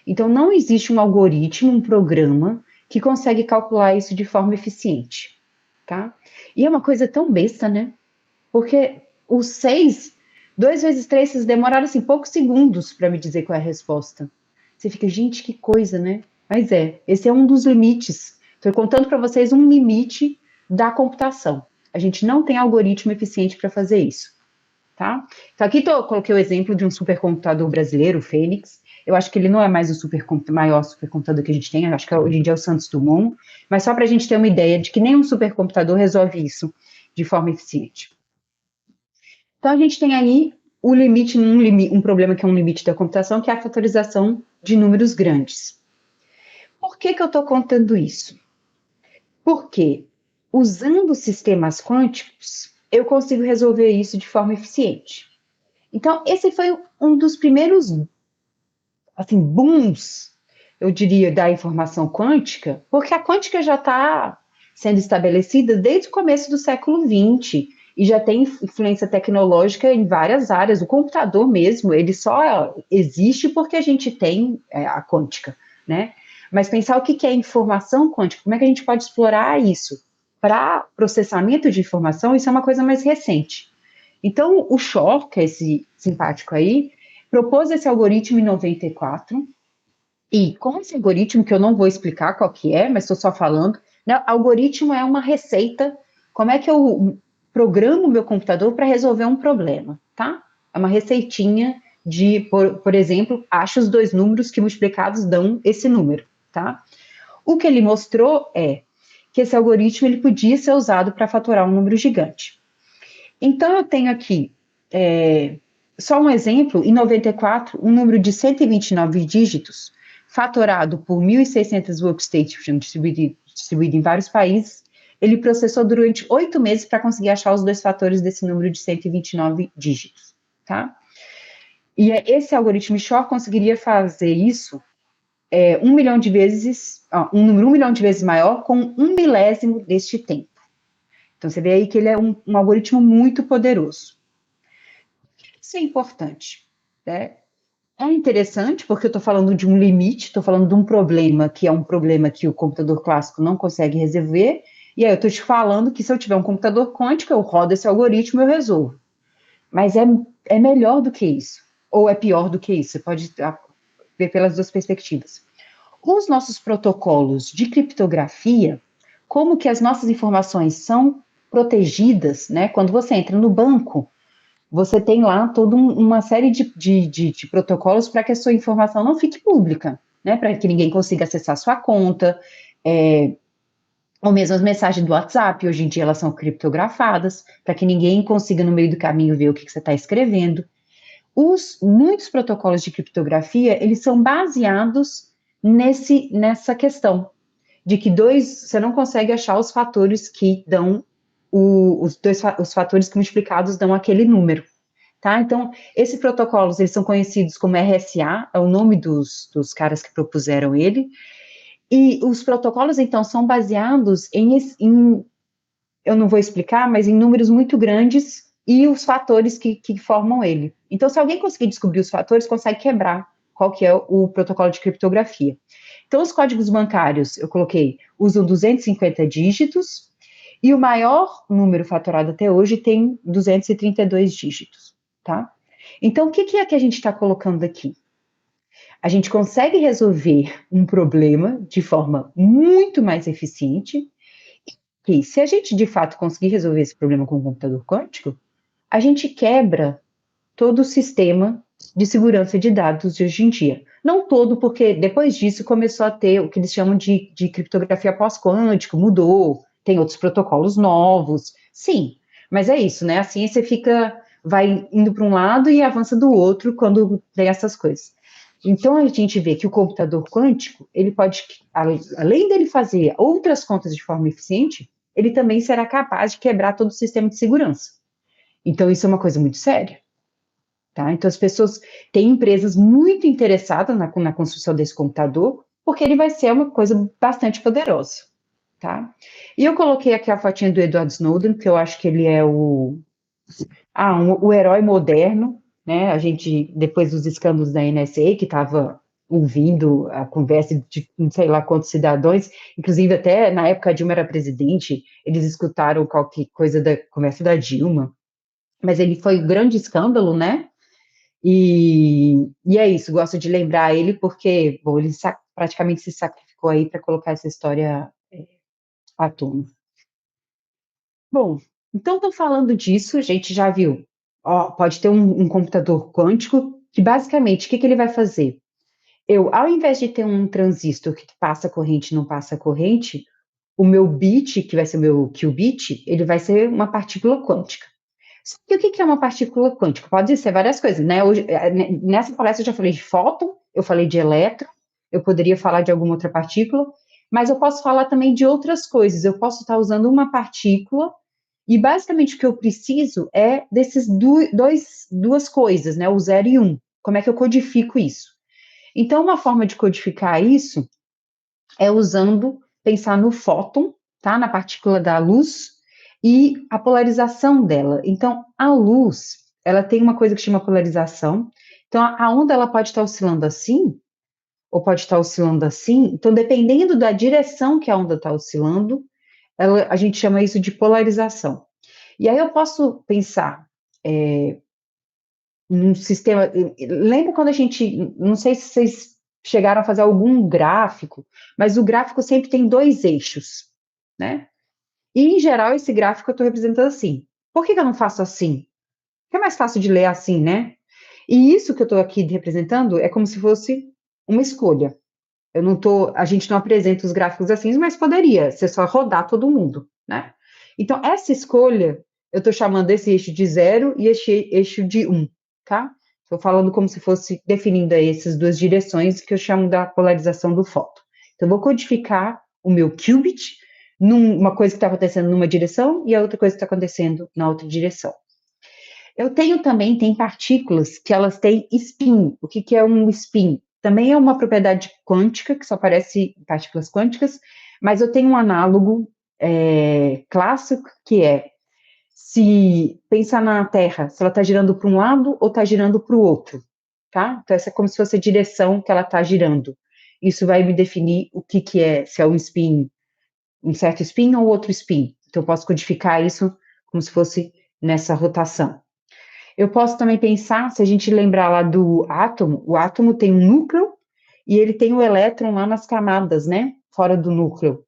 Então, não existe um algoritmo, um programa que consegue calcular isso de forma eficiente, tá? E é uma coisa tão besta, né? Porque os 6, 2 vezes 3, vocês demoraram, assim, poucos segundos para me dizer qual é a resposta. Você fica, gente, que coisa, né? Mas esse é um dos limites. Estou contando para vocês um limite da computação. A gente não tem algoritmo eficiente para fazer isso, tá? Então, aqui coloquei o exemplo de um supercomputador brasileiro, o Fênix. Eu acho que ele não é mais o maior supercomputador que a gente tem, eu acho que hoje em dia é o Santos Dumont, mas só para a gente ter uma ideia de que nenhum supercomputador resolve isso de forma eficiente. Então, a gente tem aí o limite, um problema que é um limite da computação, que é a fatorização de números grandes. Por que eu estou contando isso? Porque, usando sistemas quânticos, eu consigo resolver isso de forma eficiente. Então, esse foi um dos primeiros, assim, booms, eu diria, da informação quântica, porque a quântica já está sendo estabelecida desde o começo do século XX, e já tem influência tecnológica em várias áreas. O computador mesmo, ele só existe porque a gente tem a quântica, né? Mas pensar o que é informação quântica, como é que a gente pode explorar isso? Para processamento de informação, isso é uma coisa mais recente. Então, o Shor, que é esse simpático aí, propôs esse algoritmo em 94, e com esse algoritmo, que eu não vou explicar qual que é, mas estou só falando, né, algoritmo é uma receita, como é que eu programo o meu computador para resolver um problema, tá? É uma receitinha de, por exemplo, acha os dois números que multiplicados dão esse número, tá? O que ele mostrou é que esse algoritmo ele podia ser usado para fatorar um número gigante. Então, eu tenho aqui só um exemplo, em 94, um número de 129 dígitos, fatorado por 1.600 workstations distribuído em vários países, ele processou durante 8 meses para conseguir achar os dois fatores desse número de 129 dígitos, tá? E esse algoritmo Shor conseguiria fazer isso 1 milhão de vezes, um número 1 milhão de vezes maior com 1 milésimo deste tempo. Então, você vê aí que ele é um algoritmo muito poderoso. Isso é importante, né? É interessante porque eu estou falando de um limite, estou falando de um problema que é um problema que o computador clássico não consegue resolver, e aí eu estou te falando que se eu tiver um computador quântico, eu rodo esse algoritmo e eu resolvo. Mas é melhor do que isso, ou é pior do que isso, você pode ver pelas duas perspectivas. Os nossos protocolos de criptografia, como que as nossas informações são protegidas, né? Quando você entra no banco, você tem lá toda uma série de protocolos para que a sua informação não fique pública, né? Para que ninguém consiga acessar a sua conta, ou mesmo as mensagens do WhatsApp, hoje em dia elas são criptografadas, para que ninguém consiga no meio do caminho ver o que você está escrevendo. Muitos protocolos de criptografia, eles são baseados nessa questão, de que você não consegue achar os fatores que dão os fatores que multiplicados dão aquele número, tá? Então, esses protocolos, eles são conhecidos como RSA, é o nome dos caras que propuseram ele, e os protocolos, então, são baseados em eu não vou explicar, mas em números muito grandes e os fatores que formam ele. Então, se alguém conseguir descobrir os fatores, consegue quebrar qual que é o protocolo de criptografia. Então, os códigos bancários, eu coloquei, usam 250 dígitos, e o maior número fatorado até hoje tem 232 dígitos, tá? Então, o que é que a gente está colocando aqui? A gente consegue resolver um problema de forma muito mais eficiente, e se a gente de fato conseguir resolver esse problema com o computador quântico, a gente quebra todo o sistema de segurança de dados de hoje em dia. Não todo, porque depois disso começou a ter o que eles chamam de criptografia pós-quântico, mudou, tem outros protocolos novos, sim, mas é isso, né? A ciência vai indo para um lado e avança do outro quando tem essas coisas. Então a gente vê que o computador quântico, ele pode, além dele fazer outras contas de forma eficiente, ele também será capaz de quebrar todo o sistema de segurança. Então isso é uma coisa muito séria. Tá? Então, as pessoas têm empresas muito interessadas na construção desse computador, porque ele vai ser uma coisa bastante poderosa. Tá? E eu coloquei aqui a fotinha do Edward Snowden, que eu acho que ele é o herói moderno, né? A gente, depois dos escândalos da NSA, que estava ouvindo a conversa de não sei lá quantos cidadãos, inclusive até na época a Dilma era presidente, eles escutaram qualquer coisa da conversa da Dilma, mas ele foi um grande escândalo, né? E é isso, gosto de lembrar ele porque, bom, ele praticamente se sacrificou aí para colocar essa história à tona. Bom, então, estou falando disso, a gente já viu, ó, pode ter um computador quântico que, basicamente, o que ele vai fazer? Ao invés de ter um transistor que passa corrente e não passa corrente, o meu bit, que vai ser o meu qubit, ele vai ser uma partícula quântica. E o que é uma partícula quântica? Pode ser várias coisas, né? Hoje, nessa palestra eu já falei de fóton, eu falei de elétron, eu poderia falar de alguma outra partícula, mas eu posso falar também de outras coisas. Eu posso estar usando uma partícula e basicamente o que eu preciso é desses duas coisas, né? O 0 e 1. Como é que eu codifico isso? Então, uma forma de codificar isso é pensar no fóton, tá? Na partícula da luz, e a polarização dela. Então, a luz, ela tem uma coisa que chama polarização. Então, a onda ela pode estar oscilando assim, ou pode estar oscilando assim. Então, dependendo da direção que a onda está oscilando, a gente chama isso de polarização. E aí eu posso pensar num sistema. Lembra quando a gente. Não sei se vocês chegaram a fazer algum gráfico, mas o gráfico sempre tem dois eixos, né? E, em geral, esse gráfico eu estou representando assim. Por que eu não faço assim? Porque é mais fácil de ler assim, né? E isso que eu estou aqui representando é como se fosse uma escolha. A gente não apresenta os gráficos assim, mas poderia ser só rodar todo mundo, né? Então, essa escolha, eu estou chamando esse eixo de 0 e esse eixo de 1, tá? Estou falando como se fosse definindo aí essas duas direções que eu chamo da polarização do fóton. Então, eu vou codificar o meu qubit numa coisa que está acontecendo numa direção e a outra coisa que está acontecendo na outra direção. Eu tem partículas que elas têm spin. O que é um spin? Também é uma propriedade quântica, que só aparece em partículas quânticas, mas eu tenho um análogo clássico, que é, se pensar na Terra, se ela está girando para um lado ou está girando para o outro, tá? Então, essa é como se fosse a direção que ela está girando. Isso vai me definir o que é, se é um spin, um certo spin ou outro spin. Então, eu posso codificar isso como se fosse nessa rotação. Eu posso também pensar, se a gente lembrar lá do átomo, o átomo tem um núcleo e ele tem o elétron lá nas camadas, né? Fora do núcleo.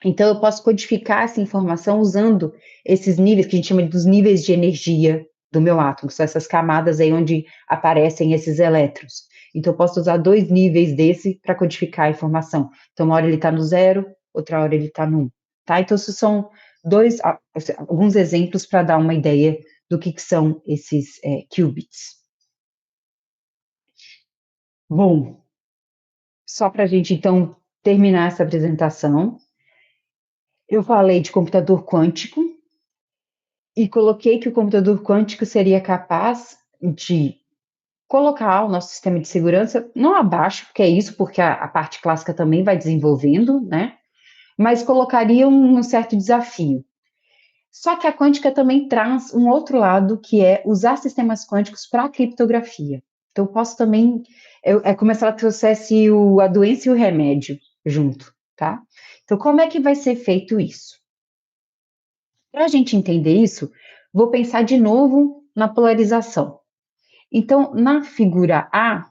Então, eu posso codificar essa informação usando esses níveis, que a gente chama dos níveis de energia do meu átomo, que são essas camadas aí onde aparecem esses elétrons. Então, eu posso usar dois níveis desse para codificar a informação. Então, uma hora ele está no 0, outra hora ele está no 1. Tá? Então, esses são alguns exemplos para dar uma ideia do que são esses qubits. Bom, só para a gente, então, terminar essa apresentação, eu falei de computador quântico e coloquei que o computador quântico seria capaz de colocar o nosso sistema de segurança, não abaixo, porque é isso, porque a parte clássica também vai desenvolvendo, né? Mas colocaria um certo desafio. Só que a quântica também traz um outro lado, que é usar sistemas quânticos para criptografia. Então, eu posso também, é como se ela trouxesse a doença e o remédio junto, tá? Então, como é que vai ser feito isso? Para a gente entender isso, vou pensar de novo na polarização. Então, na figura A,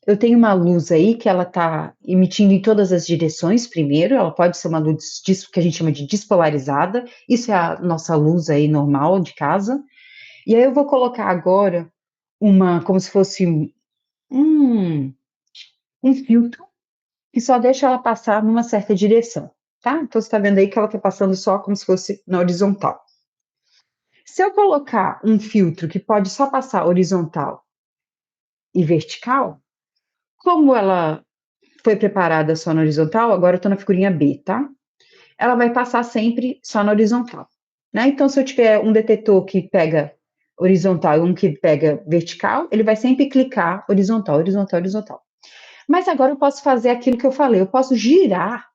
eu tenho uma luz aí que ela está emitindo em todas as direções primeiro, ela pode ser uma luz que a gente chama de despolarizada, isso é a nossa luz aí normal de casa. E aí eu vou colocar agora como se fosse um filtro que só deixa ela passar numa certa direção, tá? Então você está vendo aí que ela está passando só como se fosse na horizontal. Se eu colocar um filtro que pode só passar horizontal e vertical, como ela foi preparada só na horizontal, agora eu estou na figurinha B, tá? Ela vai passar sempre só na horizontal, né? Então, se eu tiver um detetor que pega horizontal e um que pega vertical, ele vai sempre clicar horizontal, horizontal, horizontal. Mas agora eu posso fazer aquilo que eu falei, eu posso girar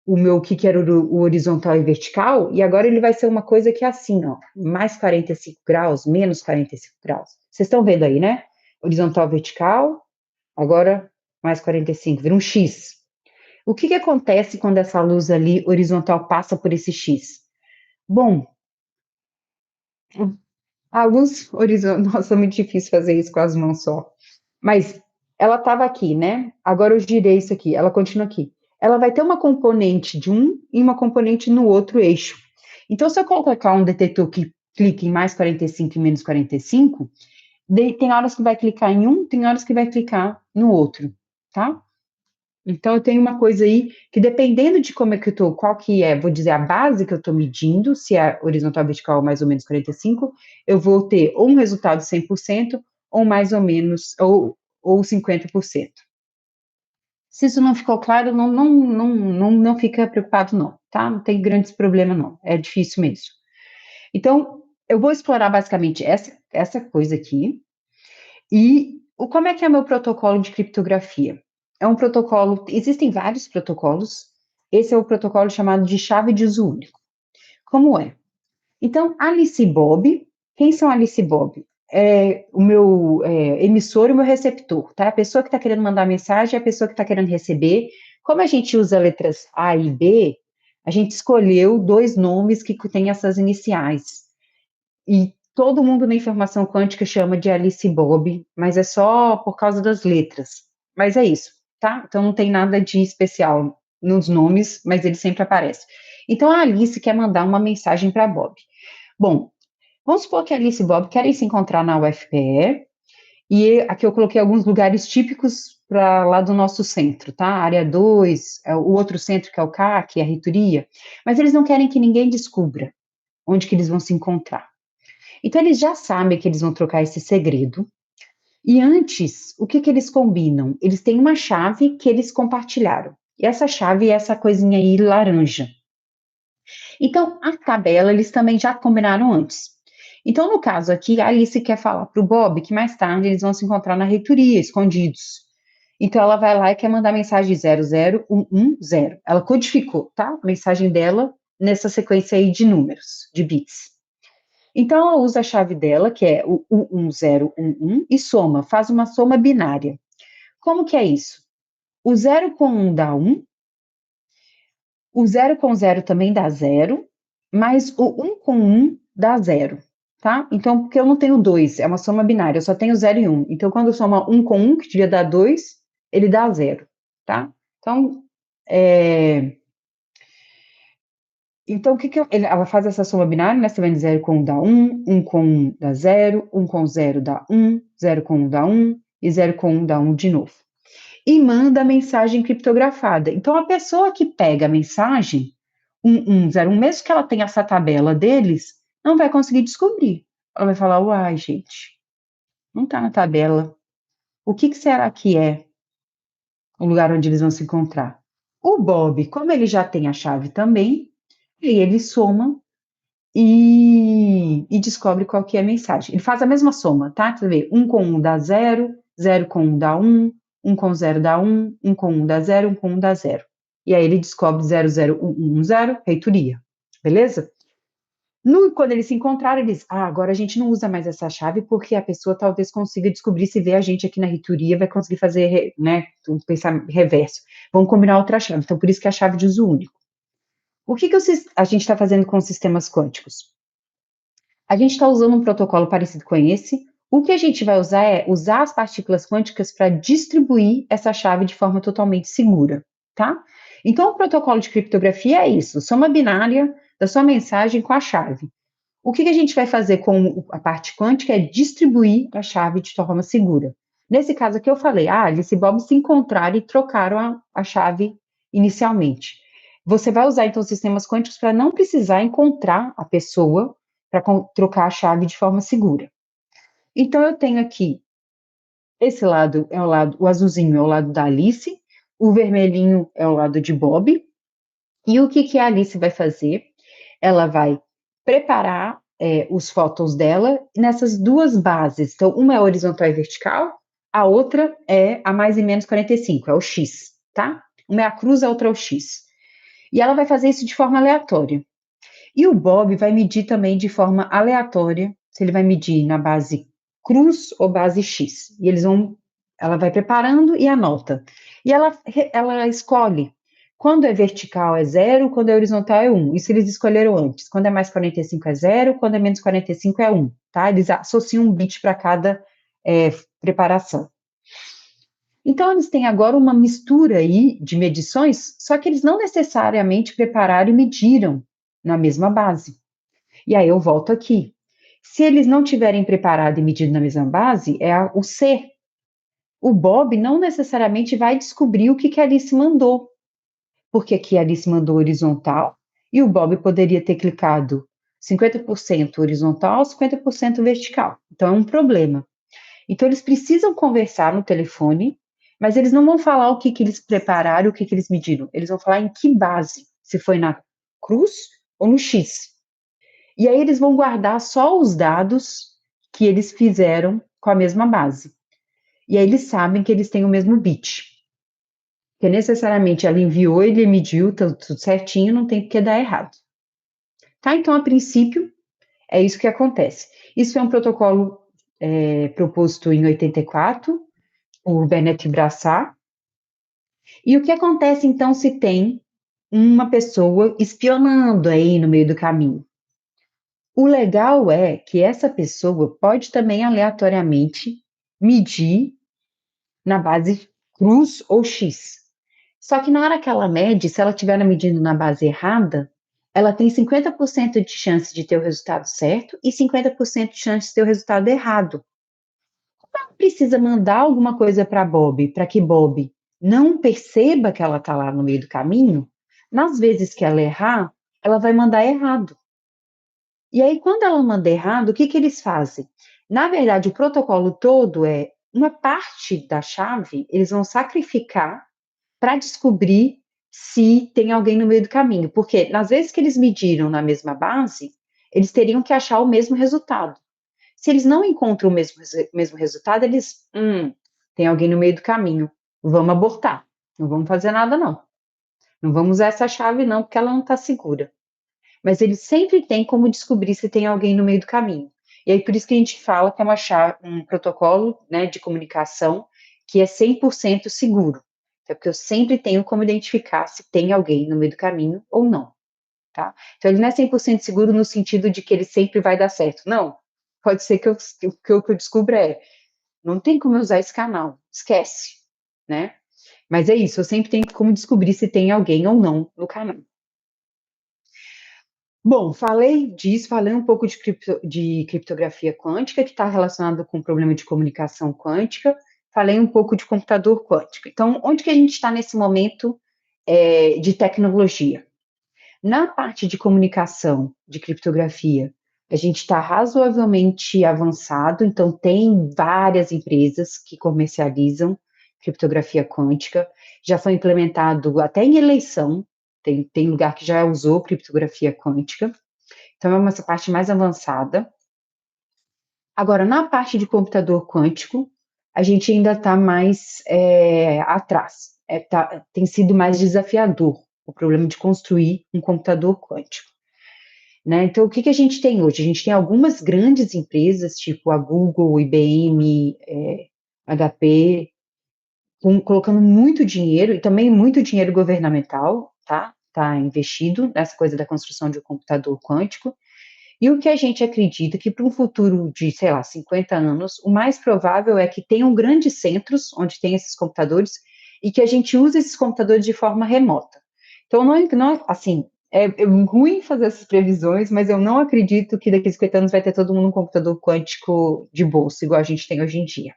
o meu que era o horizontal e vertical, e agora ele vai ser uma coisa que é assim, ó, mais 45 graus, menos 45 graus. Vocês estão vendo aí, né? Horizontal, vertical, agora mais 45, vira um X. O que acontece quando essa luz ali horizontal passa por esse X? Bom, a luz horizontal, nossa, é muito difícil fazer isso com as mãos só. Mas ela estava aqui, né? Agora eu girei isso aqui, ela continua aqui. Ela vai ter uma componente de um e uma componente no outro eixo. Então, se eu colocar um detetor que clica em mais 45 e menos 45, tem horas que vai clicar em um, tem horas que vai clicar no outro, tá? Então, eu tenho uma coisa aí que, dependendo de como é que eu tô, qual que é, vou dizer, a base que eu estou medindo, se é horizontal, vertical, mais ou menos 45, eu vou ter ou um resultado 100%, ou mais ou menos, ou 50%. Se isso não ficou claro, não fica preocupado, não, tá? Não tem grandes problemas, não. É difícil mesmo. Então, eu vou explorar basicamente essa coisa aqui. E como é que é meu protocolo de criptografia? É um protocolo, existem vários protocolos. Esse é o protocolo chamado de chave de uso único. Como é? Então, Alice e Bob, quem são Alice e Bob? É o meu emissor e o meu receptor, tá? A pessoa que está querendo mandar mensagem e a pessoa que está querendo receber. Como a gente usa letras A e B, a gente escolheu dois nomes que têm essas iniciais. E todo mundo na informação quântica chama de Alice e Bob, mas é só por causa das letras. Mas é isso, tá? Então não tem nada de especial nos nomes, mas ele sempre aparece. Então a Alice quer mandar uma mensagem para Bob. Bom, vamos supor que a Alice e Bob querem se encontrar na UFPE, e aqui eu coloquei alguns lugares típicos para lá do nosso centro, tá? Área 2, o outro centro que é o CAC, a reitoria, mas eles não querem que ninguém descubra onde que eles vão se encontrar. Então eles já sabem que eles vão trocar esse segredo, e antes, o que eles combinam? Eles têm uma chave que eles compartilharam, e essa chave é essa coisinha aí laranja. Então, a tabela eles também já combinaram antes. Então, no caso aqui, a Alice quer falar para o Bob que mais tarde eles vão se encontrar na reitoria, escondidos. Então, ela vai lá e quer mandar mensagem 00110. Ela codificou, tá? A mensagem dela nessa sequência aí de números, de bits. Então, ela usa a chave dela, que é o 11011, e soma, faz uma soma binária. Como que é isso? O 0 com 1 dá 1, o 0 com 0 também dá 0, mas o 1 com 1 dá 0, tá? Então, porque eu não tenho 2, é uma soma binária, eu só tenho 0 e 1. Então, quando soma 1 com 1, que devia dar 2, ele dá 0, tá? Então, o que ela faz essa soma binária, né? Você vai 0 com 1 dá 1, 1 com 1 dá 0, 1 com 0 dá 1, 0 com 1 dá 1, e 0 com 1 dá 1 de novo. E manda a mensagem criptografada. Então, a pessoa que pega a mensagem 1101, mesmo que ela tenha essa tabela deles, não vai conseguir descobrir. Ela vai falar, uai, gente, não está na tabela. O que será que é o lugar onde eles vão se encontrar? O Bob, como ele já tem a chave também, ele soma e descobre qual que é a mensagem. Ele faz a mesma soma, tá? Você vê, 1 com 1 dá 0, 0 com 1 dá 1, 1 com 0 dá 1, 1 com 1 dá 0, 1 com 1 dá 0. E aí ele descobre 00110, reitoria. Beleza? Quando eles se encontraram, eles, agora a gente não usa mais essa chave porque a pessoa talvez consiga descobrir se vê a gente aqui na reitoria, vai conseguir fazer, né, um pensamento reverso. Vamos combinar outra chave. Então, por isso que é a chave de uso único. O que a gente está fazendo com os sistemas quânticos? A gente está usando um protocolo parecido com esse. O que a gente vai usar é usar as partículas quânticas para distribuir essa chave de forma totalmente segura, tá? Então, o protocolo de criptografia é isso, soma binária da sua mensagem com a chave. O que a gente vai fazer com a parte quântica é distribuir a chave de forma segura. Nesse caso aqui eu falei, Alice e Bob se encontraram e trocaram a chave inicialmente. Você vai usar então sistemas quânticos para não precisar encontrar a pessoa para trocar a chave de forma segura. Então eu tenho aqui, esse lado é o azulzinho é o lado da Alice, o vermelhinho é o lado de Bob. E o que a Alice vai fazer? Ela vai preparar os fótons dela nessas duas bases. Então, uma é horizontal e vertical, a outra é a mais e menos 45, é o X, tá? Uma é a cruz, a outra é o X. E ela vai fazer isso de forma aleatória. E o Bob vai medir também de forma aleatória, se ele vai medir na base cruz ou base X. E ela vai preparando e anota. E ela escolhe. Quando é vertical é 0, quando é horizontal é 1. Isso eles escolheram antes. Quando é mais 45 é 0, quando é menos 45 é 1. Tá? Eles associam um bit para cada preparação. Então, eles têm agora uma mistura aí de medições, só que eles não necessariamente prepararam e mediram na mesma base. E aí eu volto aqui. Se eles não tiverem preparado e medido na mesma base, é o C. O Bob não necessariamente vai descobrir o que a Alice mandou, porque aqui a Alice mandou horizontal e o Bob poderia ter clicado 50% horizontal, 50% vertical. Então é um problema. Então eles precisam conversar no telefone, mas eles não vão falar o que eles prepararam, o que eles mediram. Eles vão falar em que base, se foi na cruz ou no X. E aí eles vão guardar só os dados que eles fizeram com a mesma base. E aí eles sabem que eles têm o mesmo bit. Porque necessariamente ela enviou, ele mediu, tudo certinho, não tem por que dar errado. Tá? Então, a princípio, é isso que acontece. Isso é um protocolo proposto em 84, por Bennett Brassard. E o que acontece, então, se tem uma pessoa espionando aí no meio do caminho? O legal é que essa pessoa pode também aleatoriamente medir na base cruz ou X. Só que na hora que ela mede, se ela estiver medindo na base errada, ela tem 50% de chance de ter o resultado certo e 50% de chance de ter o resultado errado. Ela precisa mandar alguma coisa para Bob, para que Bob não perceba que ela está lá no meio do caminho. Nas vezes que ela errar, ela vai mandar errado. E aí, quando ela manda errado, o que eles fazem? Na verdade, o protocolo todo é uma parte da chave, eles vão sacrificar para descobrir se tem alguém no meio do caminho. Porque nas vezes que eles mediram na mesma base, eles teriam que achar o mesmo resultado. Se eles não encontram o mesmo resultado, eles, tem alguém no meio do caminho, vamos abortar, não vamos fazer nada não. Não vamos usar essa chave não, porque ela não está segura. Mas eles sempre têm como descobrir se tem alguém no meio do caminho. E aí por isso que a gente fala que é um protocolo, né, de comunicação que é 100% seguro. É porque eu sempre tenho como identificar se tem alguém no meio do caminho ou não, tá? Então ele não é 100% seguro no sentido de que ele sempre vai dar certo. Não. Pode ser que o que eu descubra não tem como usar esse canal, esquece, né? Mas é isso, eu sempre tenho como descobrir se tem alguém ou não no canal. Bom, falei disso, falei um pouco de criptografia quântica, que está relacionado com o problema de comunicação quântica, falei um pouco de computador quântico. Então, onde que a gente está nesse momento de tecnologia? Na parte de comunicação, de criptografia, a gente está razoavelmente avançado, então tem várias empresas que comercializam criptografia quântica, já foi implementado até em eleição, tem lugar que já usou criptografia quântica, então é uma parte mais avançada. Agora, na parte de computador quântico, a gente ainda está mais atrás, tem sido mais desafiador o problema de construir um computador quântico. né? Então, o que a gente tem hoje? A gente tem algumas grandes empresas, tipo a Google, IBM, HP, colocando muito dinheiro, e também muito dinheiro governamental, tá investido nessa coisa da construção de um computador quântico. E o que a gente acredita que para um futuro de, sei lá, 50 anos, o mais provável é que tenham grandes centros onde tem esses computadores e que a gente use esses computadores de forma remota. Então, assim, é ruim fazer essas previsões, mas eu não acredito que daqui a 50 anos vai ter todo mundo um computador quântico de bolsa, igual a gente tem hoje em dia.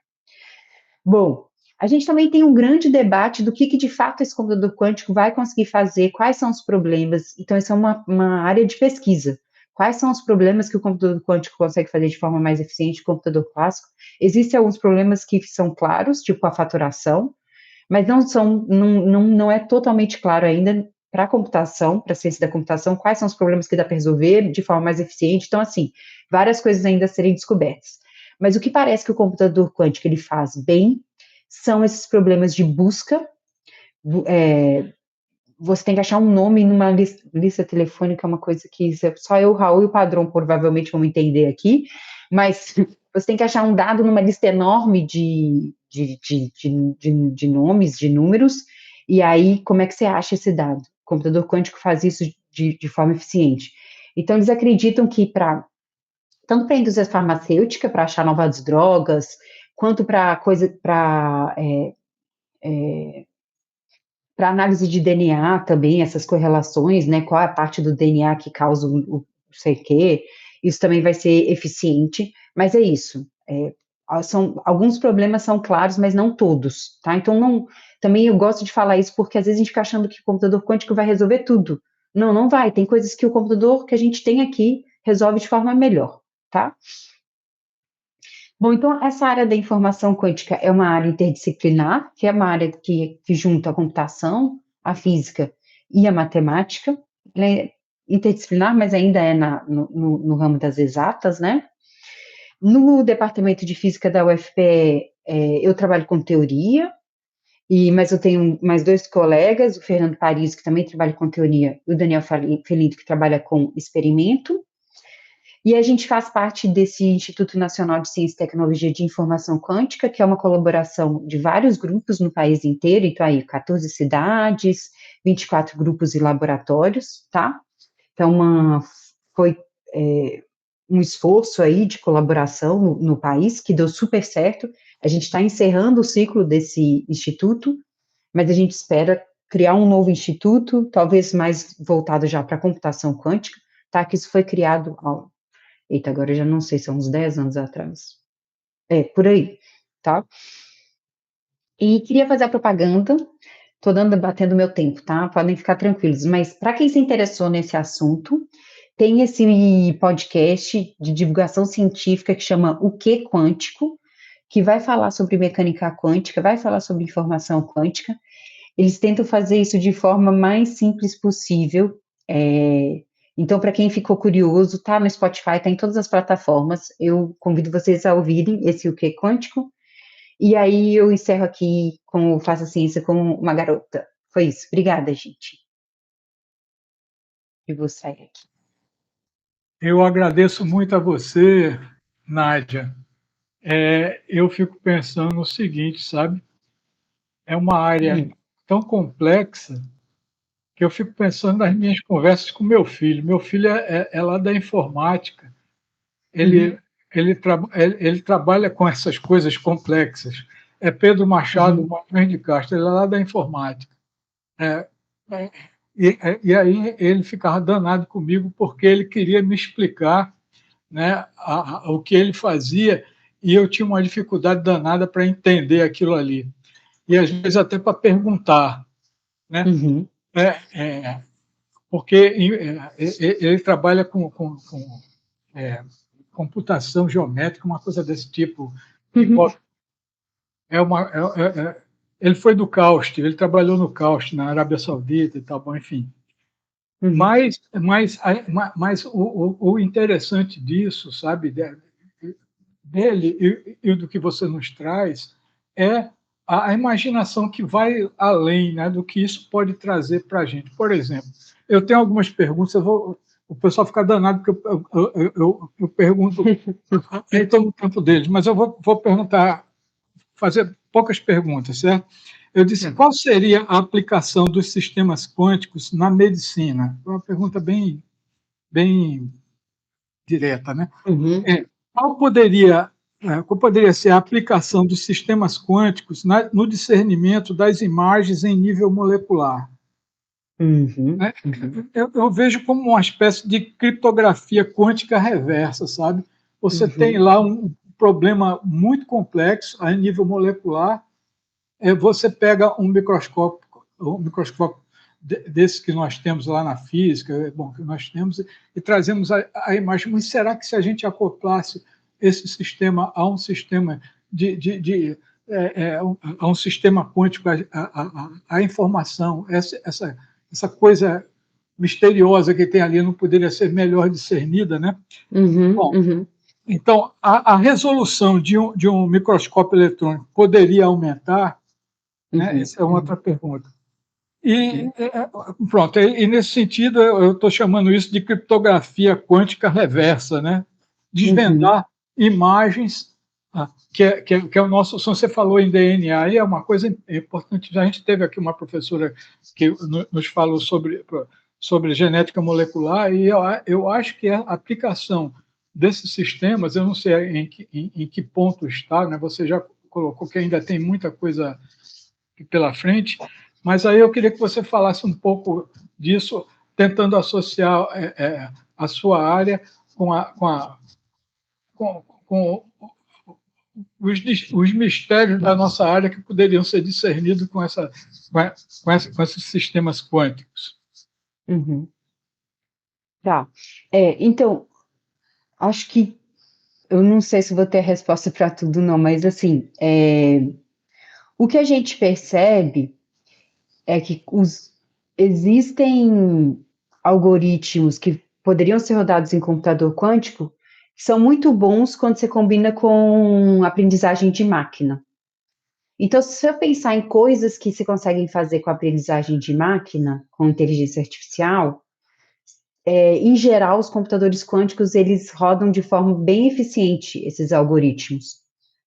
Bom, a gente também tem um grande debate do que de fato esse computador quântico vai conseguir fazer, quais são os problemas. Então, isso é uma área de pesquisa. Quais são os problemas que o computador quântico consegue fazer de forma mais eficiente que o computador clássico? Existem alguns problemas que são claros, tipo a faturação, mas não é totalmente claro ainda para a computação, para a ciência da computação, quais são os problemas que dá para resolver de forma mais eficiente. Então, assim, várias coisas ainda a serem descobertas. Mas o que parece que o computador quântico ele faz bem são esses problemas de busca. Você tem que achar um nome numa lista telefônica, é uma coisa que só eu, Raul e o Padrão provavelmente vão entender aqui, mas você tem que achar um dado numa lista enorme de nomes, de números, e aí como é que você acha esse dado? O computador quântico faz isso de forma eficiente. Então, eles acreditam que tanto para a indústria farmacêutica, para achar novas drogas, quanto para análise de DNA também, essas correlações, né? Qual é a parte do DNA que causa o não sei o quê, isso também vai ser eficiente, mas é isso. Alguns problemas são claros, mas não todos, tá? Então, também eu gosto de falar isso porque às vezes a gente fica achando que o computador quântico vai resolver tudo. Não, não vai. Tem coisas que o computador que a gente tem aqui resolve de forma melhor, tá? Bom, então, essa área da informação quântica é uma área interdisciplinar, que é uma área que junta a computação, a física e a matemática. Ela é interdisciplinar, mas ainda é no ramo das exatas, né? No departamento de física da UFPE, eu trabalho com teoria, mas eu tenho mais dois colegas, o Fernando Paris, que também trabalha com teoria, e o Daniel Felinto, que trabalha com experimento. E a gente faz parte desse Instituto Nacional de Ciência e Tecnologia de Informação Quântica, que é uma colaboração de vários grupos no país inteiro, então aí 14 cidades, 24 grupos e laboratórios, tá? Então, foi um esforço aí de colaboração no país, que deu super certo. A gente está encerrando o ciclo desse instituto, mas a gente espera criar um novo instituto, talvez mais voltado já para a computação quântica, tá? Que isso foi criado eita, agora eu já não sei, são uns 10 anos atrás. Por aí, tá? E queria fazer a propaganda, tô batendo meu tempo, tá? Podem ficar tranquilos, mas para quem se interessou nesse assunto, tem esse podcast de divulgação científica que chama O Que Quântico, que vai falar sobre mecânica quântica, vai falar sobre informação quântica. Eles tentam fazer isso de forma mais simples possível. Então, para quem ficou curioso, tá no Spotify, tá em todas as plataformas. Eu convido vocês a ouvirem esse O Que Quântico. E aí eu encerro aqui com o Faça Ciência com uma Garota. Foi isso. Obrigada, gente. E vou sair aqui. Eu agradeço muito a você, Nádia. Eu fico pensando no seguinte, sabe? É uma área tão complexa que eu fico pensando nas minhas conversas com meu filho. Meu filho é lá da informática. Ele trabalha com essas coisas complexas. É Pedro Machado Magalhães de Castro, ele é lá da informática. E aí ele ficava danado comigo porque ele queria me explicar, né, o que ele fazia, e eu tinha uma dificuldade danada para entender aquilo ali. E às vezes até para perguntar, né? Porque ele trabalha com computação geométrica, uma coisa desse tipo. Ele foi do CAUST, ele trabalhou no CAUST, na Arábia Saudita e tal, bom, enfim. Mas o interessante disso, sabe, dele e do que você nos traz, é a imaginação que vai além, né, do que isso pode trazer para a gente. Por exemplo, eu tenho algumas perguntas, eu vou o pessoal fica danado, porque eu pergunto, aí estou no tempo deles, mas eu vou perguntar, fazer poucas perguntas, certo? Eu disse, qual seria a aplicação dos sistemas quânticos na medicina? Uma pergunta bem direta, né? Uhum, Qual qual poderia ser a aplicação dos sistemas quânticos no discernimento das imagens em nível molecular? uhum, Né? uhum, Eu vejo como uma espécie de criptografia quântica reversa, sabe? Você tem uhum, lá um problema muito complexo a nível molecular, você pega um microscópio desse que nós temos lá na física, bom, que nós temos, e trazemos a imagem. Mas será que se a gente acoplasse esse sistema a um sistema a um sistema quântico, a informação, essa coisa misteriosa que tem ali não poderia ser melhor discernida, né? uhum, Bom, uhum, então a resolução de um microscópio eletrônico poderia aumentar, né? uhum, Essa é uma outra uhum, pergunta. E uhum, pronto, e nesse sentido eu estou chamando isso de criptografia quântica reversa, né? uhum, Desvendar imagens, que é o nosso. Se você falou em DNA, e é uma coisa importante. A gente teve aqui uma professora que nos falou sobre genética molecular, e eu acho que a aplicação desses sistemas, eu não sei em que ponto está, né? Você já colocou que ainda tem muita coisa pela frente, mas aí eu queria que você falasse um pouco disso, tentando associar a sua área com os mistérios da nossa área que poderiam ser discernidos com esses sistemas quânticos. uhum. Tá. Então, acho que eu não sei se vou ter resposta para tudo, não, mas assim, o que a gente percebe é que existem algoritmos que poderiam ser rodados em computador quântico que são muito bons quando você combina com aprendizagem de máquina. Então, se você pensar em coisas que se conseguem fazer com aprendizagem de máquina, com inteligência artificial, em geral, os computadores quânticos, eles rodam de forma bem eficiente esses algoritmos,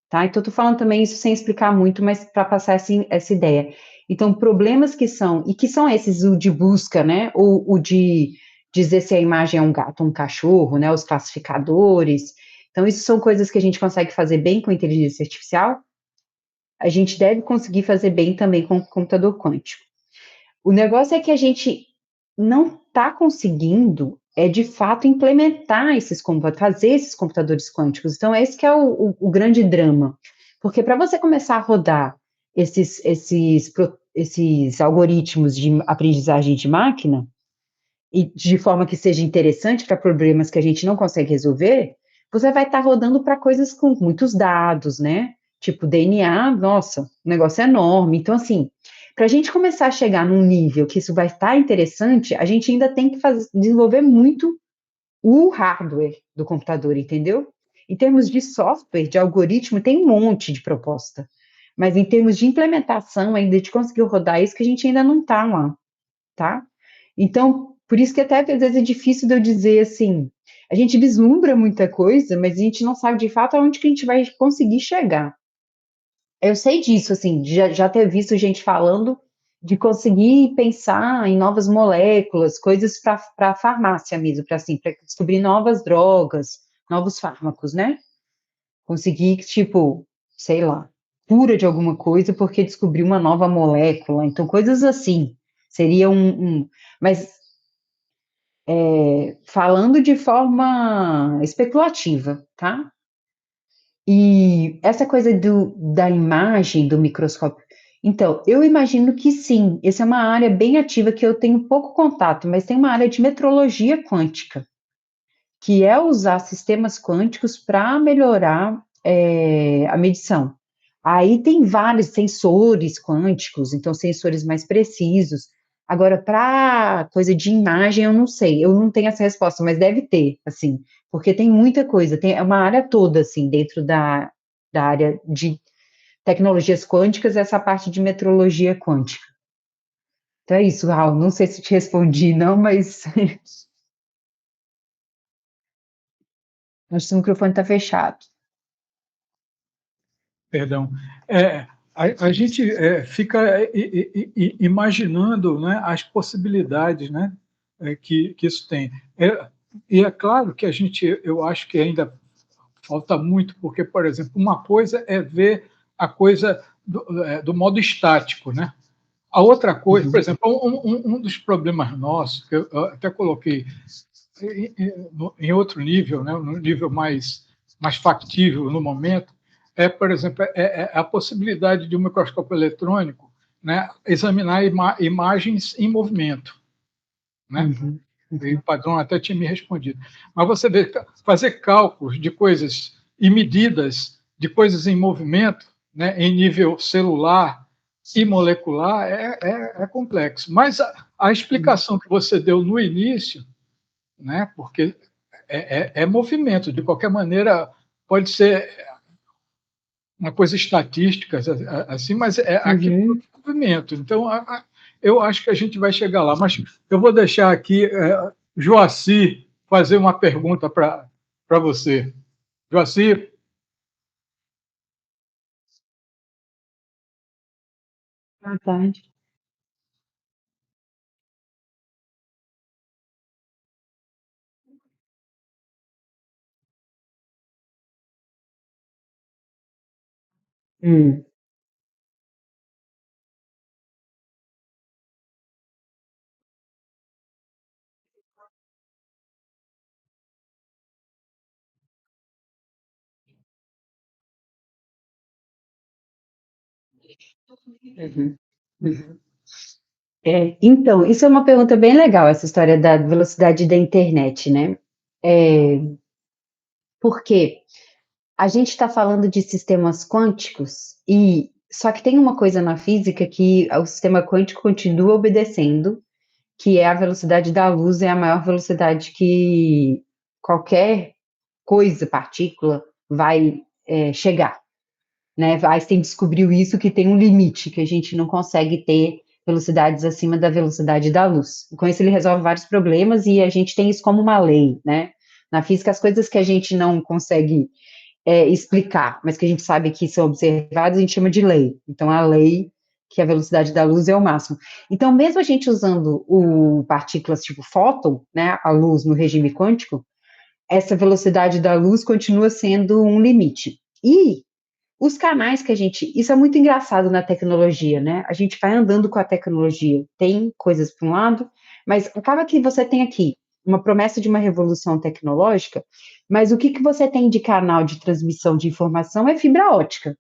tá? Então, estou falando também isso sem explicar muito, mas para passar essa ideia. Então, problemas que são esses, o de busca, né? Ou o de dizer se a imagem é um gato ou um cachorro, né? Os classificadores. Então, isso são coisas que a gente consegue fazer bem com inteligência artificial. A gente deve conseguir fazer bem também com o computador quântico. O negócio é que a gente não está conseguindo, de fato, implementar esses computadores, fazer esses computadores quânticos. Então, esse que é o grande drama. Porque para você começar a rodar esses algoritmos de aprendizagem de máquina, e de forma que seja interessante para problemas que a gente não consegue resolver, você vai estar rodando para coisas com muitos dados, né? Tipo DNA, nossa, o negócio é enorme. Então, assim, para a gente começar a chegar num nível que isso vai estar interessante, a gente ainda tem que desenvolver muito o hardware do computador, entendeu? Em termos de software, de algoritmo, tem um monte de proposta. Mas em termos de implementação, ainda de conseguir rodar isso, que a gente ainda não está lá, tá? Então, por isso que até às vezes é difícil de eu dizer assim, a gente vislumbra muita coisa, mas a gente não sabe de fato aonde que a gente vai conseguir chegar. Eu sei disso, assim, já ter visto gente falando de conseguir pensar em novas moléculas, coisas para a farmácia mesmo, para assim, para descobrir novas drogas, novos fármacos, né? Conseguir, tipo, sei lá, cura de alguma coisa porque descobriu uma nova molécula. Então, coisas assim. Seria mas falando de forma especulativa, tá? E essa coisa da imagem do microscópio. Então, eu imagino que sim, essa é uma área bem ativa que eu tenho pouco contato, mas tem uma área de metrologia quântica, que é usar sistemas quânticos para melhorar a medição. Aí tem vários sensores quânticos, então sensores mais precisos. Agora, para coisa de imagem, eu não sei, eu não tenho essa resposta, mas deve ter, assim, porque tem muita coisa, é uma área toda, assim, dentro da área de tecnologias quânticas, essa parte de metrologia quântica. Então é isso, Raul, não sei se te respondi, não, mas Acho que o microfone está fechado. Perdão. A gente fica imaginando, né, as possibilidades, né, que isso tem. E é claro que eu acho que ainda falta muito, porque, por exemplo, uma coisa é ver a coisa do modo estático, né? A outra coisa, por exemplo, um dos problemas nossos, que eu até coloquei em outro nível, né, no nível mais factível no momento, por exemplo, a possibilidade de um microscópio eletrônico, né, examinar imagens em movimento, né? E o padrão até tinha me respondido. Mas você vê, fazer cálculos de coisas e medidas de coisas em movimento, né, em nível celular e molecular, é complexo. Mas a explicação que você deu no início, né, porque é movimento, de qualquer maneira, pode ser uma coisa estatística, assim, mas aquilo é movimento. Então, eu acho que a gente vai chegar lá. Mas eu vou deixar aqui Joaci fazer uma pergunta para você. Joaci? Boa tarde. Hum, uhum, uhum. Então, isso é uma pergunta bem legal, essa história da velocidade da internet, né? É, porque a gente está falando de sistemas quânticos e só que tem uma coisa na física que o sistema quântico continua obedecendo, que é a velocidade da luz, é a maior velocidade que qualquer coisa, partícula, vai chegar, né? Einstein descobriu isso, que tem um limite, que a gente não consegue ter velocidades acima da velocidade da luz. Com isso ele resolve vários problemas e a gente tem isso como uma lei, né? Na física, as coisas que a gente não consegue explicar, mas que a gente sabe que são observadas, a gente chama de lei. Então, a lei que a velocidade da luz é o máximo. Então, mesmo a gente usando partículas tipo fóton, né, a luz no regime quântico, essa velocidade da luz continua sendo um limite. E os canais que a gente. Isso é muito engraçado na tecnologia, né? A gente vai andando com a tecnologia, tem coisas para um lado, mas acaba que você tem aqui uma promessa de uma revolução tecnológica, mas o que você tem de canal de transmissão de informação é fibra ótica.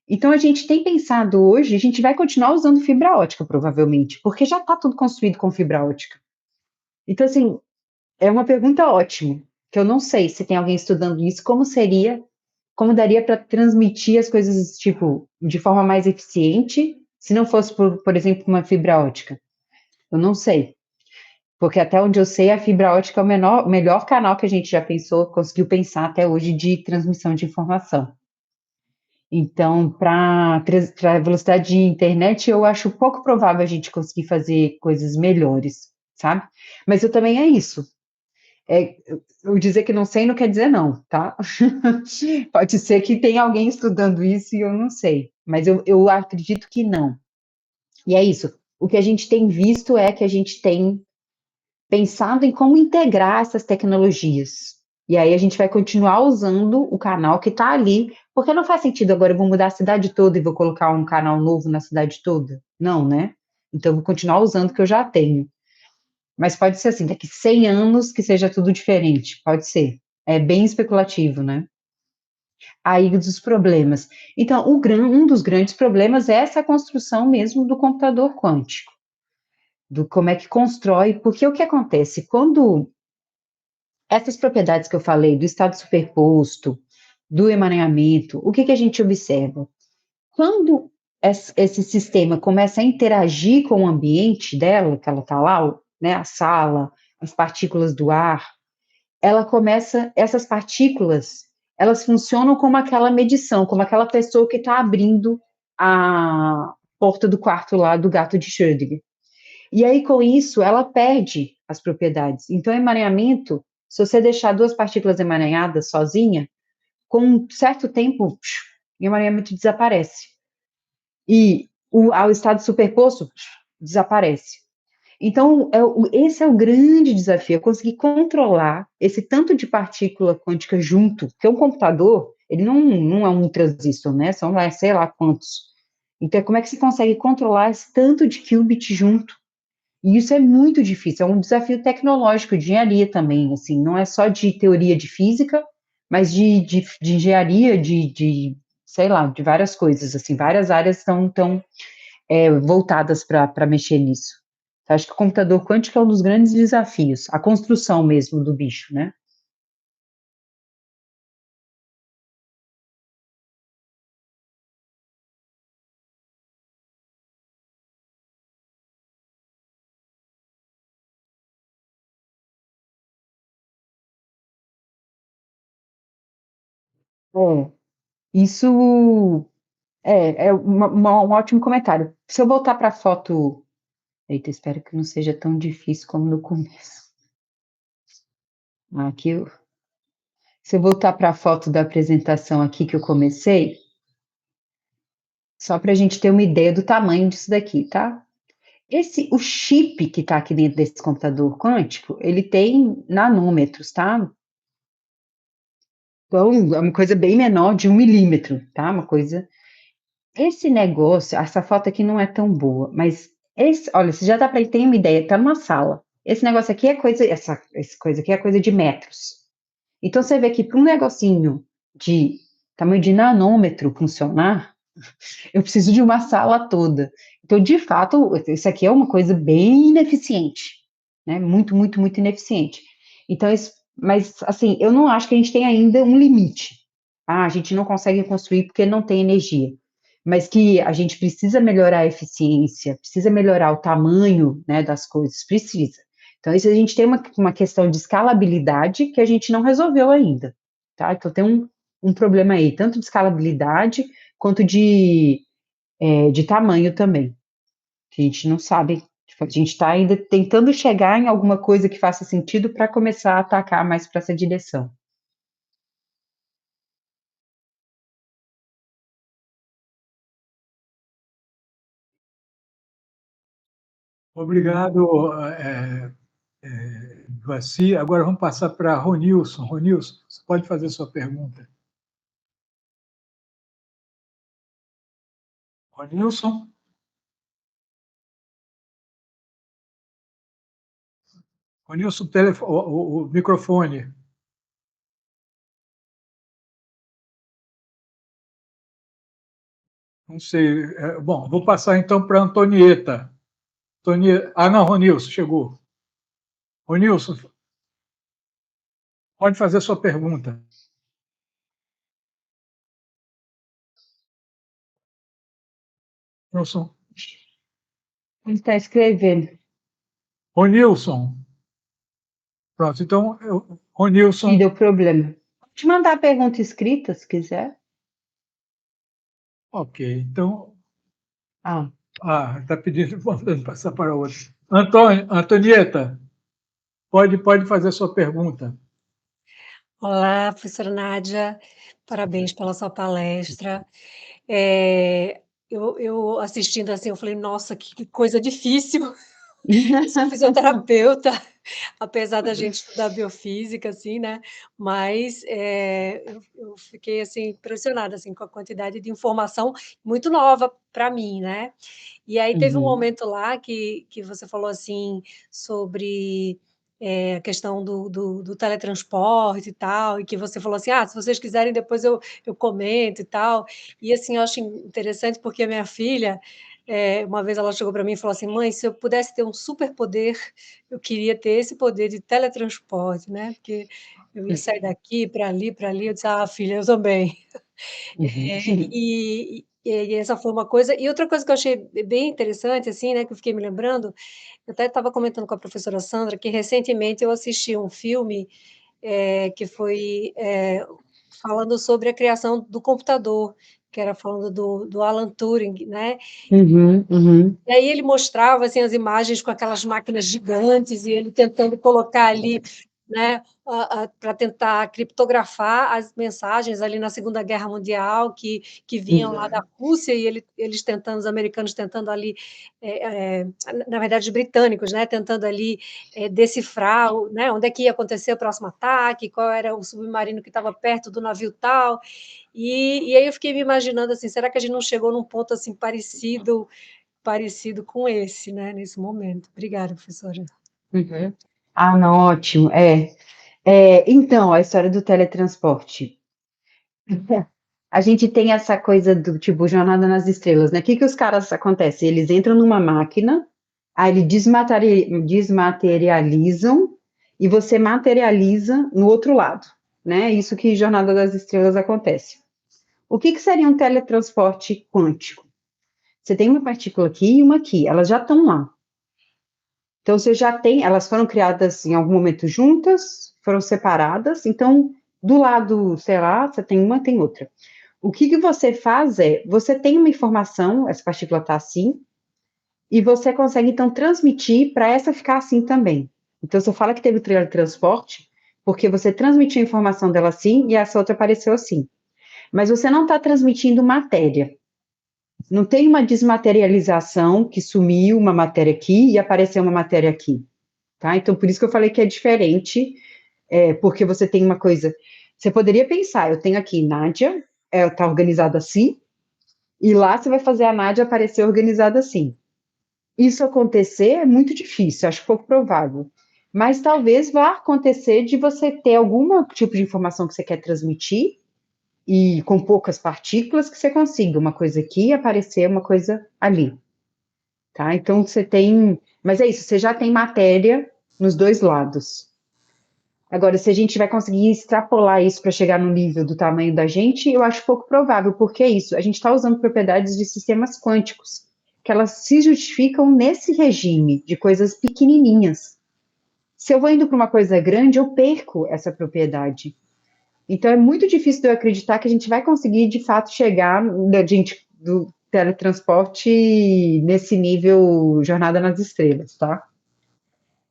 Então a gente tem pensado hoje, a gente vai continuar usando fibra ótica, provavelmente, porque já está tudo construído com fibra ótica. Então, assim, é uma pergunta ótima, que eu não sei se tem alguém estudando isso, como daria para transmitir as coisas, tipo, de forma mais eficiente, se não fosse, por exemplo, uma fibra ótica. Eu não sei. Porque até onde eu sei, a fibra ótica é o melhor canal que a gente já pensou, conseguiu pensar até hoje de transmissão de informação. Então, para a velocidade de internet, eu acho pouco provável a gente conseguir fazer coisas melhores, sabe? Mas eu também é isso. Eu dizer que não sei não quer dizer não, tá? Pode ser que tenha alguém estudando isso e eu não sei, mas eu acredito que não. E é isso. O que a gente tem visto é que a gente tem pensado em como integrar essas tecnologias. E aí a gente vai continuar usando o canal que está ali, porque não faz sentido agora eu vou mudar a cidade toda e vou colocar um canal novo na cidade toda. Não, né? Então eu vou continuar usando o que eu já tenho. Mas pode ser assim, daqui 100 anos que seja tudo diferente, pode ser. É bem especulativo, né? Aí dos problemas. Então, um dos grandes problemas é essa construção mesmo do computador quântico, do como é que constrói, porque o que acontece? Quando essas propriedades que eu falei, do estado superposto, do emaranhamento, o que a gente observa? Quando esse sistema começa a interagir com o ambiente dela, que ela está lá, né, a sala, as partículas do ar, essas partículas, elas funcionam como aquela medição, como aquela pessoa que está abrindo a porta do quarto lá do gato de Schrödinger. E aí, com isso, ela perde as propriedades. Então, emaranhamento se você deixar duas partículas emaranhadas sozinha, com um certo tempo, o emaranhamento desaparece. E ao estado superposto, desaparece. Então, esse é o grande desafio, é conseguir controlar esse tanto de partícula quântica junto, porque um computador, ele não é um transistor, né? São, sei lá quantos. Então, como é que se consegue controlar esse tanto de qubit junto? E isso é muito difícil, é um desafio tecnológico, de engenharia também, assim, não é só de teoria de física, mas de engenharia, sei lá, de várias coisas, assim, várias áreas estão voltadas para mexer nisso. Então, acho que o computador quântico é um dos grandes desafios, a construção mesmo do bicho, né? É, isso é um ótimo comentário. Se eu voltar para a foto. Eita, espero que não seja tão difícil como no começo. Aqui, se eu voltar para a foto da apresentação aqui que eu comecei, só para a gente ter uma ideia do tamanho disso daqui, tá? O chip que está aqui dentro desse computador quântico, ele tem nanômetros, tá? Então, é uma coisa bem menor de 1 milímetro, tá? Uma coisa. Esse negócio, essa foto aqui não é tão boa, mas olha, você já dá para ter uma ideia, tá numa sala. Esse negócio aqui é coisa, essa coisa aqui é coisa de metros. Então você vê que para um negocinho de tamanho de nanômetro funcionar, eu preciso de uma sala toda. Então, de fato, isso aqui é uma coisa bem ineficiente, né? Muito, muito, muito ineficiente. Então, mas assim, eu não acho que a gente tem ainda um limite. A gente não consegue construir porque não tem energia. Mas que a gente precisa melhorar a eficiência, precisa melhorar o tamanho, né, das coisas, precisa. Então, isso a gente tem uma questão de escalabilidade que a gente não resolveu ainda, tá? Então, tem um problema aí, tanto de escalabilidade quanto de tamanho também, que a gente não sabe. A gente está ainda tentando chegar em alguma coisa que faça sentido para começar a atacar mais para essa direção. Obrigado, Vaci. Agora vamos passar para Ronilson. Ronilson, você pode fazer sua pergunta. Ronilson? Ronilson, o microfone. Não sei. Bom, vou passar então para Antonieta. Não, Ronilson, chegou. Ronilson, pode fazer sua pergunta. Ronilson. Ele está escrevendo. Ronilson. Pronto, então, Ronilson. E deu problema. Pode te mandar a pergunta escrita, se quiser. Ok, então. Ah. Está pedindo, mandando passar para outra. Antonieta, pode fazer sua pergunta. Olá, professora Nádia, parabéns pela sua palestra. Eu assistindo assim, eu falei, nossa, que coisa difícil. Sou fisioterapeuta, apesar da gente estudar biofísica, assim, né? Mas eu fiquei assim impressionada assim com a quantidade de informação muito nova para mim, né? E aí teve um momento lá que você falou assim sobre a questão do teletransporte e tal, e que você falou assim, se vocês quiserem depois eu comento e tal. E assim, eu acho interessante porque a minha filha, uma vez ela chegou para mim e falou assim, mãe, se eu pudesse ter um superpoder, eu queria ter esse poder de teletransporte, né? Porque eu ia sair daqui para ali, eu disse, filha, eu também. E essa foi uma coisa. E outra coisa que eu achei bem interessante, assim, né, que eu fiquei me lembrando, eu até estava comentando com a professora Sandra, que recentemente eu assisti um filme que foi falando sobre a criação do computador, que era falando do Alan Turing, né? E aí ele mostrava assim, as imagens com aquelas máquinas gigantes e ele tentando colocar ali, né, para tentar criptografar as mensagens ali na Segunda Guerra Mundial que vinham lá da Rússia e eles tentando, os americanos tentando ali, na verdade, os britânicos, né, tentando ali decifrar, né, onde é que ia acontecer o próximo ataque, qual era o submarino que estava perto do navio tal. E aí eu fiquei me imaginando assim, será que a gente não chegou num ponto assim parecido com esse, né, nesse momento? Obrigada, professora. Uhum. Ah, não, ótimo. Então, a história do teletransporte. A gente tem essa coisa do tipo Jornada nas Estrelas, né? O que os caras acontece? Eles entram numa máquina, aí eles desmaterializam e você materializa no outro lado, né? Isso que Jornada das Estrelas acontece. O que seria um teletransporte quântico? Você tem uma partícula aqui e uma aqui, elas já estão lá. Então, você já tem, elas foram criadas em algum momento juntas, foram separadas, então, do lado, sei lá, você tem uma, tem outra. O que você faz você tem uma informação, essa partícula está assim, e você consegue, então, transmitir para essa ficar assim também. Então, você fala que teve teletransporte, porque você transmitiu a informação dela assim, e essa outra apareceu assim. Mas você não está transmitindo matéria. Não tem uma desmaterialização que sumiu uma matéria aqui e apareceu uma matéria aqui. Tá? Então, por isso que eu falei que é diferente, porque você tem uma coisa. Você poderia pensar, eu tenho aqui Nádia, está organizada assim, e lá você vai fazer a Nádia aparecer organizada assim. Isso acontecer é muito difícil, acho pouco provável. Mas talvez vá acontecer de você ter algum tipo de informação que você quer transmitir, e com poucas partículas que você consiga uma coisa aqui e aparecer uma coisa ali. Tá? Então você tem. Mas é isso, você já tem matéria nos dois lados. Agora, se a gente vai conseguir extrapolar isso para chegar no nível do tamanho da gente, eu acho pouco provável, porque é isso, a gente está usando propriedades de sistemas quânticos, que elas se justificam nesse regime de coisas pequenininhas. Se eu vou indo para uma coisa grande, eu perco essa propriedade. Então, é muito difícil de eu acreditar que a gente vai conseguir, de fato, chegar do teletransporte nesse nível Jornada nas Estrelas, tá?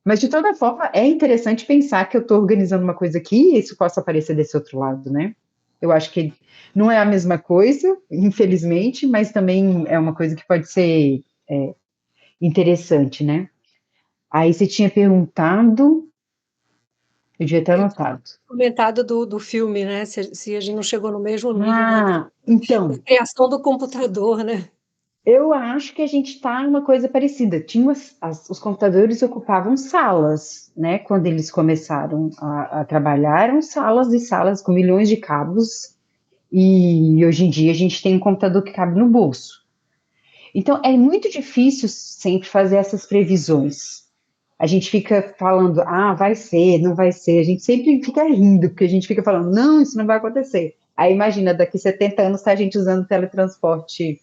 Mas, de toda forma, é interessante pensar que eu estou organizando uma coisa aqui e isso possa aparecer desse outro lado, né? Eu acho que não é a mesma coisa, infelizmente, mas também é uma coisa que pode ser interessante, né? Aí você tinha perguntado, eu devia ter anotado. Comentado do filme, né? Se a gente não chegou no mesmo nível Então, da criação do computador, né? eu acho que a gente está em uma coisa parecida. Tinha os computadores ocupavam salas, né? Quando eles começaram a trabalhar, eram salas e salas com milhões de cabos. E hoje em dia a gente tem um computador que cabe no bolso. Então é muito difícil sempre fazer essas previsões. A gente fica falando, vai ser, não vai ser. A gente sempre fica rindo, porque a gente fica falando, não, isso não vai acontecer. Aí imagina, daqui 70 anos tá a gente usando teletransporte.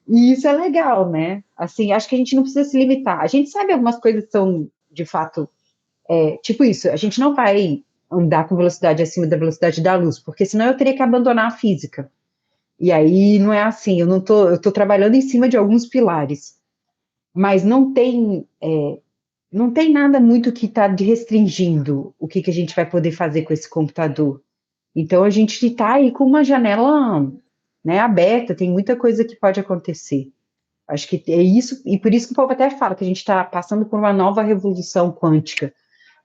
E isso é legal, né? Assim, acho que a gente não precisa se limitar. A gente sabe algumas coisas que são, de fato, tipo isso, a gente não vai andar com velocidade acima da velocidade da luz, porque senão eu teria que abandonar a física. E aí não é assim, eu tô trabalhando em cima de alguns pilares, mas não tem nada muito que está restringindo o que a gente vai poder fazer com esse computador. Então a gente está aí com uma janela, né, aberta, tem muita coisa que pode acontecer. Acho que é isso, e por isso que o povo até fala que a gente está passando por uma nova revolução quântica,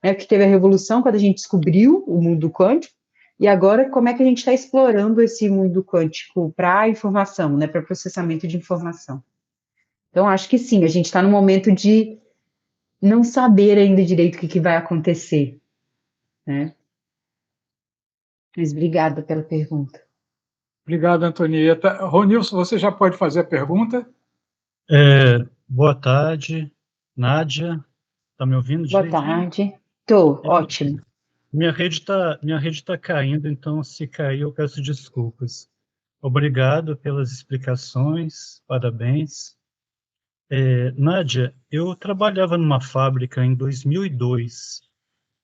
né? Porque teve a revolução quando a gente descobriu o mundo quântico, e agora como é que a gente está explorando esse mundo quântico para a informação, né? Para processamento de informação. Então, acho que sim, a gente está no momento de não saber ainda direito o que vai acontecer, né? Mas obrigada pela pergunta. Obrigado, Antonieta. Ronilson, você já pode fazer a pergunta? Boa tarde, Nádia. Está me ouvindo Boa direitinho? tarde. Tô, ótimo. Minha rede tá caindo, então se cair eu peço desculpas. Obrigado pelas explicações, parabéns. Nádia, eu trabalhava numa fábrica em 2002,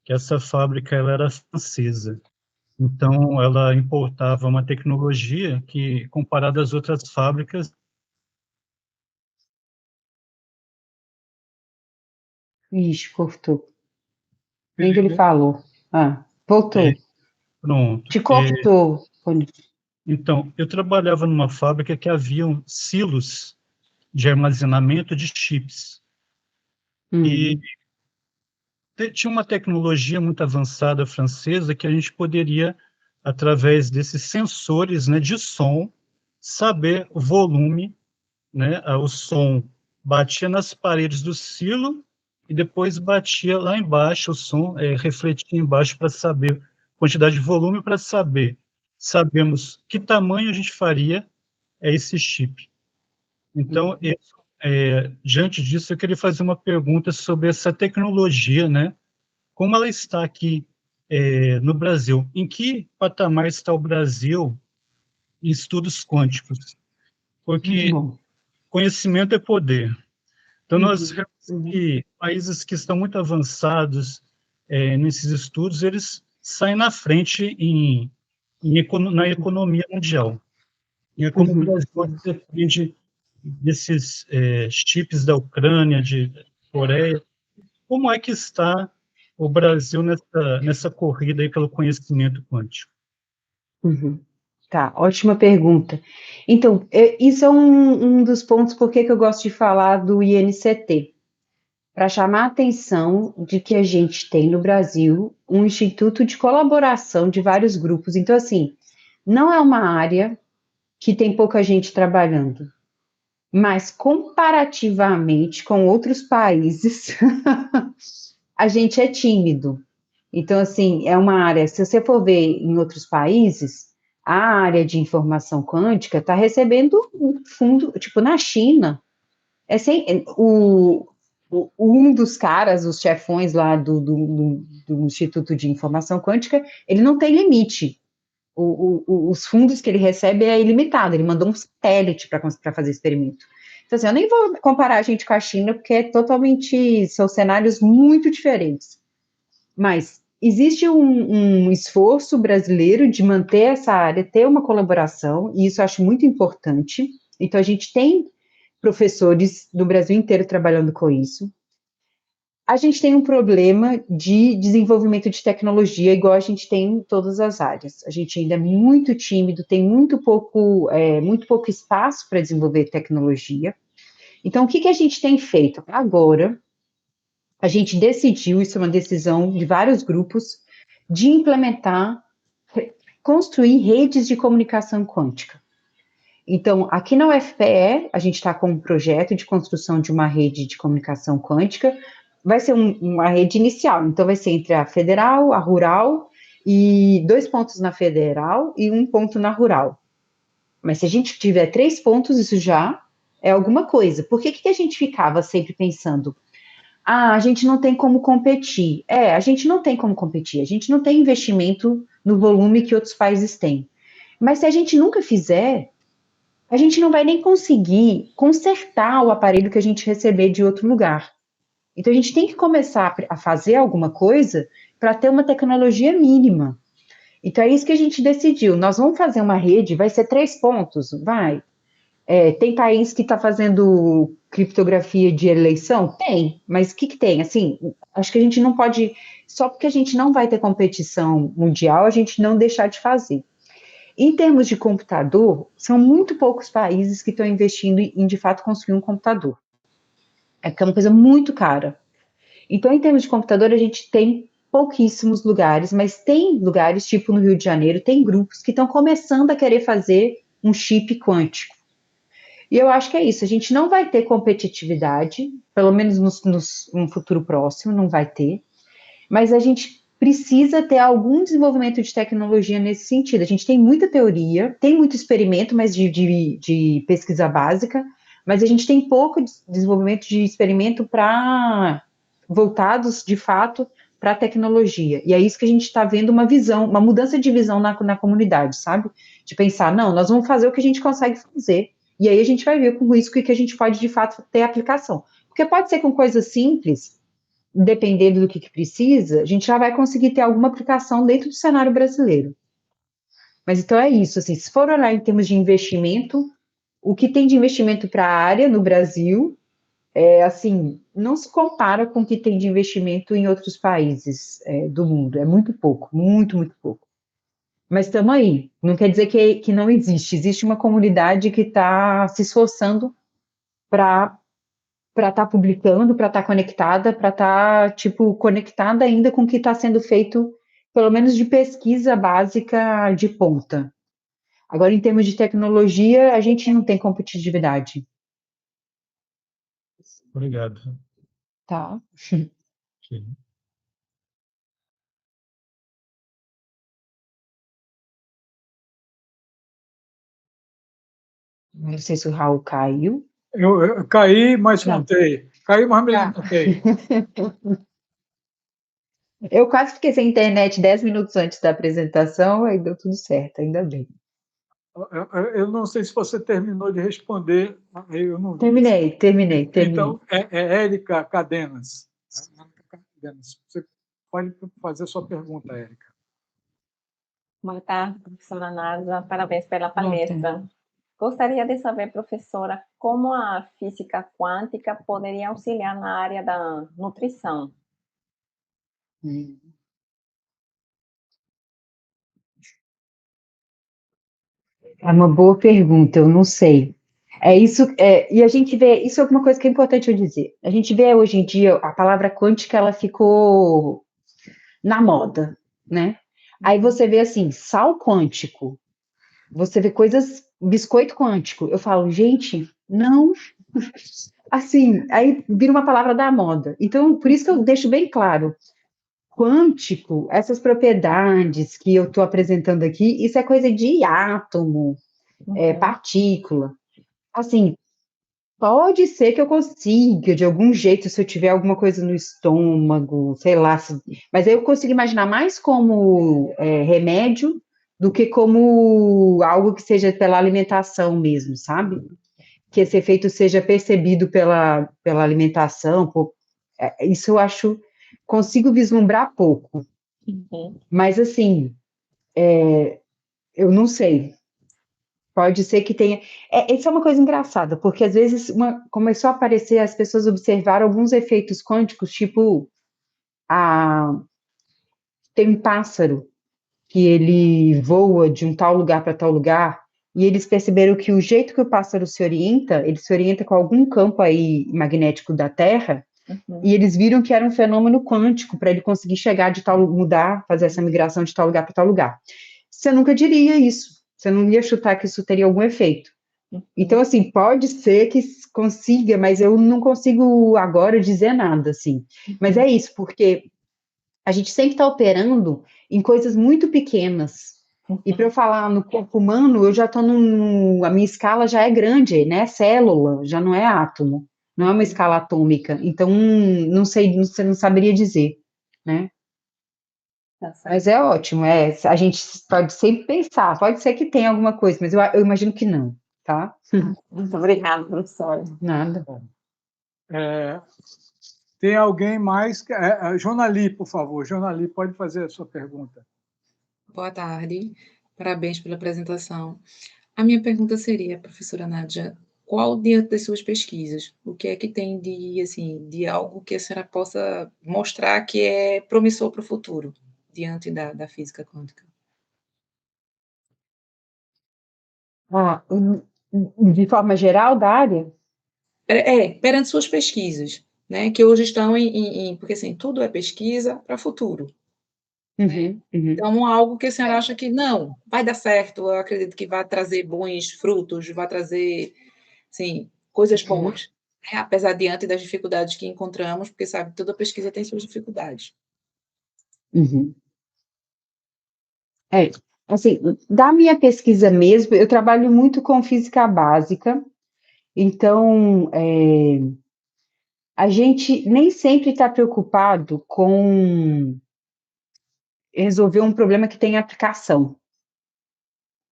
que essa fábrica ela era francesa. Então, ela importava uma tecnologia que, comparada às outras fábricas, Ixi, cortou. Nem que ele falou. Voltou. Pronto. Te cortou. Então, eu trabalhava numa fábrica que haviam silos de armazenamento de chips. E tinha uma tecnologia muito avançada francesa que a gente poderia, através desses sensores, né, de som, saber o volume, né, o som batia nas paredes do silo e depois batia lá embaixo, o som refletia embaixo para saber a quantidade de volume, para sabemos que tamanho a gente faria esse chip. Então, diante disso, eu queria fazer uma pergunta sobre essa tecnologia, né? Como ela está aqui no Brasil? Em que patamar está o Brasil em estudos quânticos? Porque conhecimento é poder. Então, nós vemos que países que estão muito avançados nesses estudos, eles saem na frente na economia mundial. E é como o Brasil depende desses chips da Ucrânia, de Coreia. Como é que está o Brasil nessa corrida aí pelo conhecimento quântico? Tá, ótima pergunta. Então, isso é um dos pontos por que eu gosto de falar do INCT, para chamar a atenção de que a gente tem no Brasil um instituto de colaboração de vários grupos. Então, assim, não é uma área que tem pouca gente trabalhando, mas comparativamente com outros países, a gente é tímido. Então, assim, é uma área, se você for ver em outros países, a área de informação quântica está recebendo um fundo, tipo, na China, um dos caras, os chefões lá do Instituto de Informação Quântica, ele não tem limite. Os fundos que ele recebe é ilimitado, ele mandou um satélite para fazer experimento. Então, assim, eu nem vou comparar a gente com a China, porque são cenários muito diferentes. Mas existe um esforço brasileiro de manter essa área, ter uma colaboração, e isso eu acho muito importante. Então, a gente tem professores do Brasil inteiro trabalhando com isso. A gente tem um problema de desenvolvimento de tecnologia, igual a gente tem em todas as áreas. A gente ainda é muito tímido, tem muito pouco espaço para desenvolver tecnologia. Então, o que a gente tem feito? Agora, a gente decidiu, isso é uma decisão de vários grupos, de implementar, construir redes de comunicação quântica. Então, aqui na UFPE, a gente está com um projeto de construção de uma rede de comunicação quântica. Vai ser uma rede inicial, então vai ser entre a federal, a rural, e 2 pontos na federal e 1 ponto na rural. Mas se a gente tiver 3 pontos, isso já é alguma coisa. Por que a gente ficava sempre pensando, a gente não tem como competir? A gente não tem como competir, a gente não tem investimento no volume que outros países têm. Mas se a gente nunca fizer, a gente não vai nem conseguir consertar o aparelho que a gente receber de outro lugar. Então, a gente tem que começar a fazer alguma coisa para ter uma tecnologia mínima. Então, é isso que a gente decidiu. Nós vamos fazer uma rede, vai ser 3 pontos? Vai. Tem país que está fazendo criptografia de eleição? Tem. Mas o que tem? Assim, acho que a gente não pode, só porque a gente não vai ter competição mundial, a gente não deixar de fazer. Em termos de computador, são muito poucos países que estão investindo em, de fato, construir um computador. Porque é uma coisa muito cara. Então, em termos de computador, a gente tem pouquíssimos lugares, mas tem lugares, tipo no Rio de Janeiro, tem grupos que estão começando a querer fazer um chip quântico. E eu acho que é isso, a gente não vai ter competitividade, pelo menos no futuro próximo, não vai ter, mas a gente precisa ter algum desenvolvimento de tecnologia nesse sentido. A gente tem muita teoria, tem muito experimento, mas de pesquisa básica, mas a gente tem pouco desenvolvimento de experimento voltados, de fato, para a tecnologia. E é isso que a gente está vendo uma mudança de visão na comunidade, sabe? De pensar, não, nós vamos fazer o que a gente consegue fazer. E aí a gente vai ver com isso que a gente pode, de fato, ter aplicação. Porque pode ser com coisas simples, dependendo do que precisa, a gente já vai conseguir ter alguma aplicação dentro do cenário brasileiro. Mas então é isso, assim, se for olhar em termos de investimento, o que tem de investimento para a área no Brasil assim, não se compara com o que tem de investimento em outros países do mundo. É muito pouco, muito, muito pouco. Mas estamos aí. Não quer dizer que não existe. Existe uma comunidade que está se esforçando para estar publicando, para estar conectada, para estar, tipo, conectada ainda com o que está sendo feito, pelo menos de pesquisa básica de ponta. Agora, em termos de tecnologia, a gente não tem competitividade. Obrigado. Tá. Ok. Não sei se o Raul caiu. Eu caí, mas Não. voltei. Caí, mas me Tá. levantei. Eu quase fiquei sem internet 10 minutos antes da apresentação, aí deu tudo certo, ainda bem. Eu não sei se você terminou de responder. Eu não vi. Terminei. Então, é Érica Cadenas. Você pode fazer sua pergunta, Érica. Boa tarde, professora Nádia. Parabéns pela Boa palestra. Gostaria de saber, professora, como a física quântica poderia auxiliar na área da nutrição. É uma boa pergunta, eu não sei. E a gente vê, isso é uma coisa que é importante eu dizer. A gente vê hoje em dia a palavra quântica, ela ficou na moda, né? Aí você vê assim, sal quântico, você vê coisas, biscoito quântico. Eu falo, gente, não, assim, aí vira uma palavra da moda. Então, por isso que eu deixo bem claro, quântico, essas propriedades que eu estou apresentando aqui, isso é coisa de átomo, partícula. Assim, pode ser que eu consiga, de algum jeito, se eu tiver alguma coisa no estômago, sei lá, mas aí eu consigo imaginar mais como remédio do que como algo que seja pela alimentação mesmo, sabe? Que esse efeito seja percebido pela alimentação, isso eu acho, consigo vislumbrar pouco. Mas, assim, eu não sei. Pode ser que tenha. Isso é uma coisa engraçada, porque às vezes começou a aparecer, as pessoas observaram alguns efeitos quânticos, tipo, tem um pássaro que ele voa de um tal lugar para tal lugar, e eles perceberam que o jeito que o pássaro se orienta, ele se orienta com algum campo aí magnético da Terra, e eles viram que era um fenômeno quântico para ele conseguir chegar de tal mudar, fazer essa migração de tal lugar para tal lugar. Você nunca diria isso. Você não ia chutar que isso teria algum efeito. Então, assim, pode ser que consiga, mas eu não consigo agora dizer nada, assim. Mas é isso, porque a gente sempre está operando em coisas muito pequenas. E para eu falar no corpo humano, eu já estou a minha escala já é grande, né? Célula, já não é átomo, não é uma escala atômica. Então, não sei, você não saberia dizer, né? Mas é ótimo, a gente pode sempre pensar, pode ser que tenha alguma coisa, mas eu imagino que não, tá? Muito obrigada, professora. Nada. Tem alguém mais? Jonali, por favor. Jonali, pode fazer a sua pergunta. Boa tarde, parabéns pela apresentação. A minha pergunta seria, professora Nádia, qual, diante das suas pesquisas, o que é que tem de algo que a senhora possa mostrar que é promissor para o futuro, diante da física quântica? De forma geral, da área? Perante suas pesquisas, né, que hoje estão porque assim, tudo é pesquisa para futuro. Uhum. Então, algo que a senhora acha que não, vai dar certo, eu acredito que vai trazer bons frutos, vai trazer, assim, coisas boas, né? Apesar diante das dificuldades que encontramos, porque sabe, toda pesquisa tem suas dificuldades. Uhum. Assim, da minha pesquisa mesmo, eu trabalho muito com física básica, então a gente nem sempre está preocupado com resolver um problema que tem aplicação.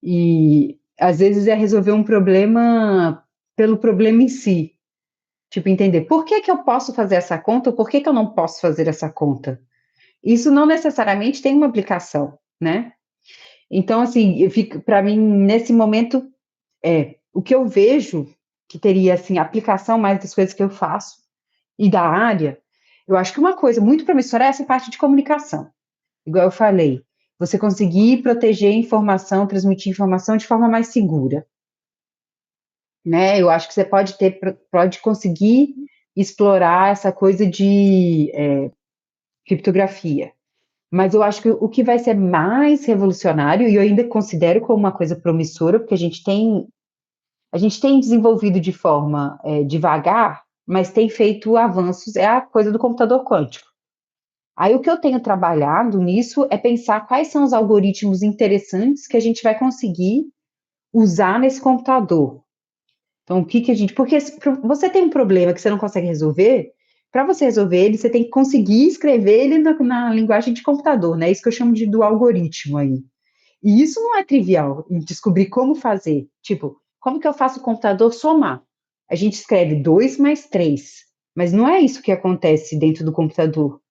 E às vezes é resolver um problema pelo problema em si. Tipo, entender por que eu posso fazer essa conta ou por que eu não posso fazer essa conta. Isso não necessariamente tem uma aplicação, né? Então, assim, para mim, nesse momento, o que eu vejo que teria, assim, aplicação mais das coisas que eu faço e da área, eu acho que uma coisa muito promissora é essa parte de comunicação. Igual eu falei, você conseguir proteger informação, transmitir informação de forma mais segura, né? Eu acho que você pode conseguir explorar essa coisa de criptografia. Mas eu acho que o que vai ser mais revolucionário, e eu ainda considero como uma coisa promissora, porque a gente tem desenvolvido de forma devagar, mas tem feito avanços, é a coisa do computador quântico. Aí o que eu tenho trabalhado nisso é pensar quais são os algoritmos interessantes que a gente vai conseguir usar nesse computador. Então, o que que a gente... Porque você tem um problema que você não consegue resolver, para você resolver ele, você tem que conseguir escrever ele na linguagem de computador, né? Isso que eu chamo do algoritmo aí. E isso não é trivial, descobrir como fazer. Tipo, como que eu faço o computador somar? A gente escreve 2 mais 3, mas não é isso que acontece dentro do computador.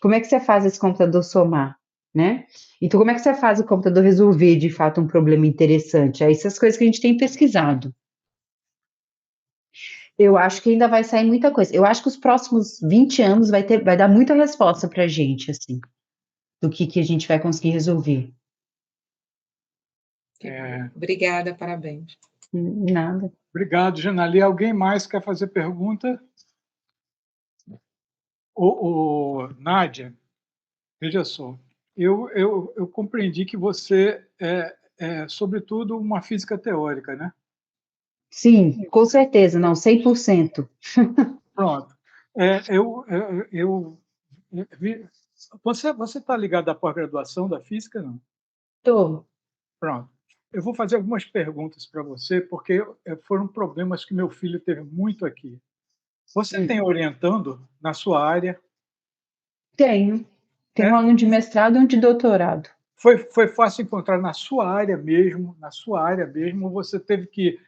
Como é que você faz esse computador somar, né? Então, como é que você faz o computador resolver, de fato, um problema interessante? Aí, essas coisas que a gente tem pesquisado. Eu acho que ainda vai sair muita coisa. Eu acho que os próximos 20 anos vai dar muita resposta para a gente, assim, do que a gente vai conseguir resolver. Obrigada, parabéns. Nada. Obrigado, Janali. Alguém mais quer fazer pergunta? Nádia, veja só, eu compreendi que você é, sobretudo, uma física teórica, né? Sim, com certeza, não, 100%. Pronto. Você está ligado à pós-graduação da física, não? Tô. Pronto. Eu vou fazer algumas perguntas para você, porque foram problemas que meu filho teve muito aqui. Você tem orientando na sua área? Tenho. Tenho um aluno de mestrado e um de doutorado. Foi fácil encontrar na sua área mesmo, ou você teve que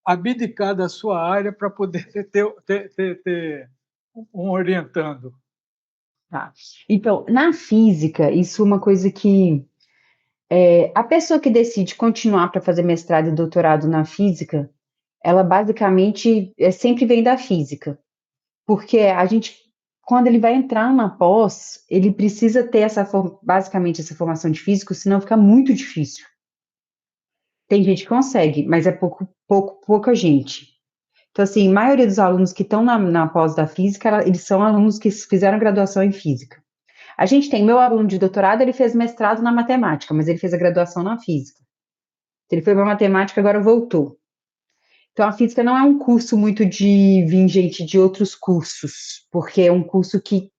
abdicar da sua área para poder ter um orientando? Tá. Então, na física, isso é uma coisa que a pessoa que decide continuar para fazer mestrado e doutorado na física, ela basicamente sempre vem da física. Porque a gente, quando ele vai entrar na pós, ele precisa ter basicamente essa formação de físico, senão fica muito difícil. Tem gente que consegue, mas é pouca gente. Então, assim, a maioria dos alunos que estão na pós da física, eles são alunos que fizeram graduação em física. A gente tem, meu aluno de doutorado, ele fez mestrado na matemática, mas ele fez a graduação na física. Ele foi para matemática, agora voltou. Então, a física não é um curso muito de vir gente de outros cursos, porque é um curso que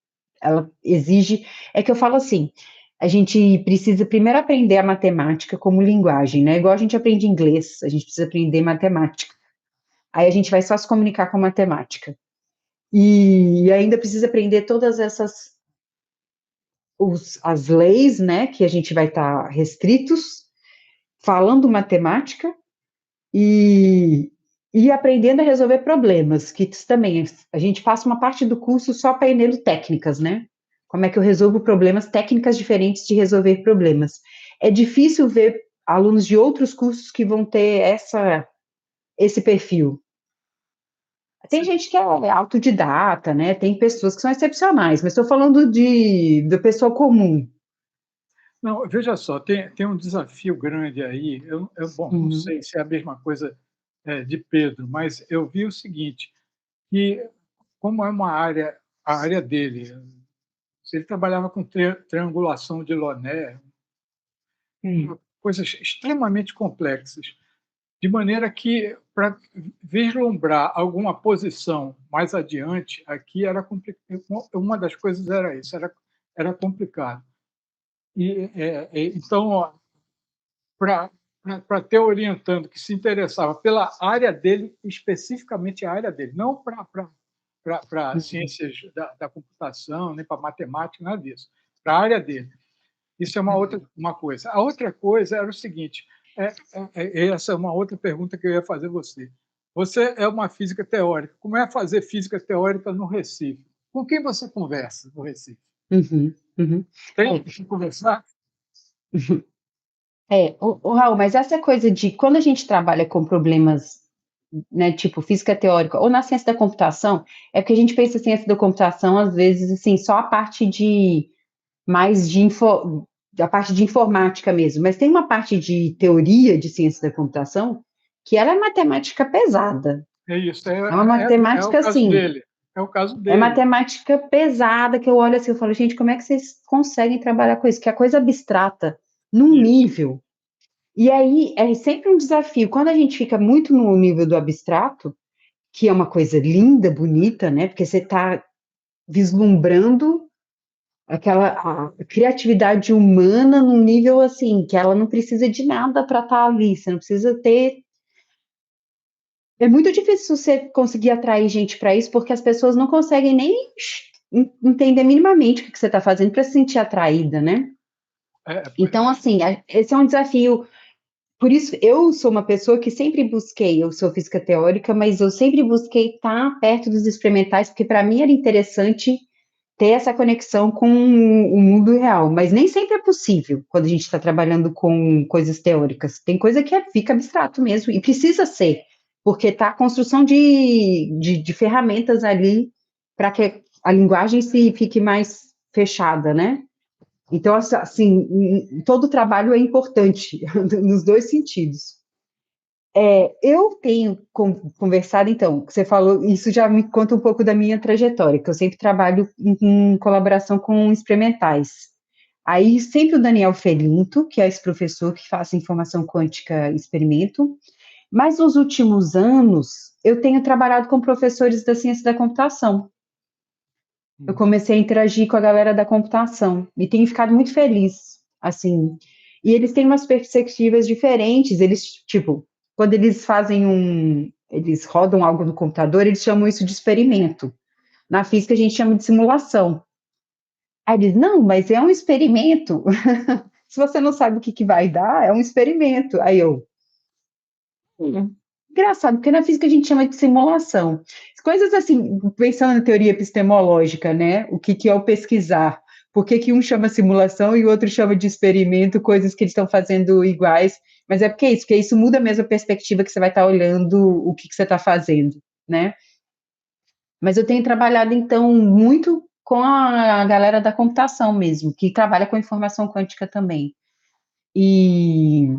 ela exige... É que eu falo assim, a gente precisa primeiro aprender a matemática como linguagem, né? Igual a gente aprende inglês, a gente precisa aprender matemática. Aí a gente vai só se comunicar com matemática. E ainda precisa aprender todas as leis, né, que a gente vai estar restritos, falando matemática e aprendendo a resolver problemas, que também a gente passa uma parte do curso só aprendendo técnicas, né? Como é que eu resolvo problemas, técnicas diferentes de resolver problemas. É difícil ver alunos de outros cursos que vão ter esse perfil. Tem gente que é autodidata, né? Tem pessoas que são excepcionais, mas estou falando do pessoal comum. Não, veja só, tem um desafio grande aí. Não sei se é a mesma coisa de Pedro, mas eu vi o seguinte, que como é a área dele, se ele trabalhava com triangulação de Loné, coisas extremamente complexas, de maneira que, para vislumbrar alguma posição mais adiante, aqui era complicado. Uma das coisas era isso, era complicado. Então, para ter orientando que se interessava pela área dele, especificamente a área dele, não para ciências da computação, nem para matemática, nada disso, para a área dele. Isso é uma coisa. A outra coisa era o seguinte, essa é uma outra pergunta que eu ia fazer a você. Você é uma física teórica. Como é fazer física teórica no Recife? Com quem você conversa no Recife? Tem que conversar? Raul, mas essa coisa de quando a gente trabalha com problemas né, tipo física teórica, ou na ciência da computação, é porque a gente pensa em ciência da computação, às vezes, assim, só a parte de a parte de informática mesmo, mas tem uma parte de teoria de ciência da computação que ela é matemática pesada. É isso, É uma é o matemática caso assim, dele. É o caso é dele. matemática pesada que eu olho assim, eu falo, gente, como é que vocês conseguem trabalhar com isso? Que é coisa abstrata, num Isso. nível. E aí é sempre um desafio. Quando a gente fica muito no nível do abstrato, que é uma coisa linda, bonita, né? Porque você está vislumbrando a criatividade humana num nível assim, que ela não precisa de nada para estar ali, você não precisa ter. É muito difícil você conseguir atrair gente para isso, porque as pessoas não conseguem nem entender minimamente o que você está fazendo para se sentir atraída, né? Então, assim, esse é um desafio. Por isso, eu sou uma pessoa que sempre busquei, eu sou física teórica, mas eu sempre busquei estar perto dos experimentais, porque para mim era interessante ter essa conexão com o mundo real, mas nem sempre é possível quando a gente está trabalhando com coisas teóricas. Tem coisa que fica abstrato mesmo, e precisa ser, porque está a construção de ferramentas ali para que a linguagem fique mais fechada, né? Então, assim, todo trabalho é importante, nos dois sentidos. Eu tenho conversado, então, você falou, isso já me conta um pouco da minha trajetória, que eu sempre trabalho em colaboração com experimentais. Aí, sempre o Daniel Felinto, que é esse professor que faz informação quântica experimento, mas nos últimos anos, eu tenho trabalhado com professores da ciência da computação. Eu comecei a interagir com a galera da computação e tenho ficado muito feliz, assim. E eles têm umas perspectivas diferentes, eles, tipo, quando eles eles rodam algo no computador, eles chamam isso de experimento. Na física a gente chama de simulação. Aí eles, não, mas é um experimento. Se você não sabe o que vai dar, é um experimento. Aí eu, engraçado, porque na física a gente chama de simulação. Coisas assim, pensando na teoria epistemológica, né? O que é o pesquisar? Por que um chama simulação e o outro chama de experimento, coisas que eles estão fazendo iguais? Mas é porque isso muda mesmo a perspectiva que você vai estar olhando o que você está fazendo, né? Mas eu tenho trabalhado, então, muito com a galera da computação mesmo, que trabalha com informação quântica também. E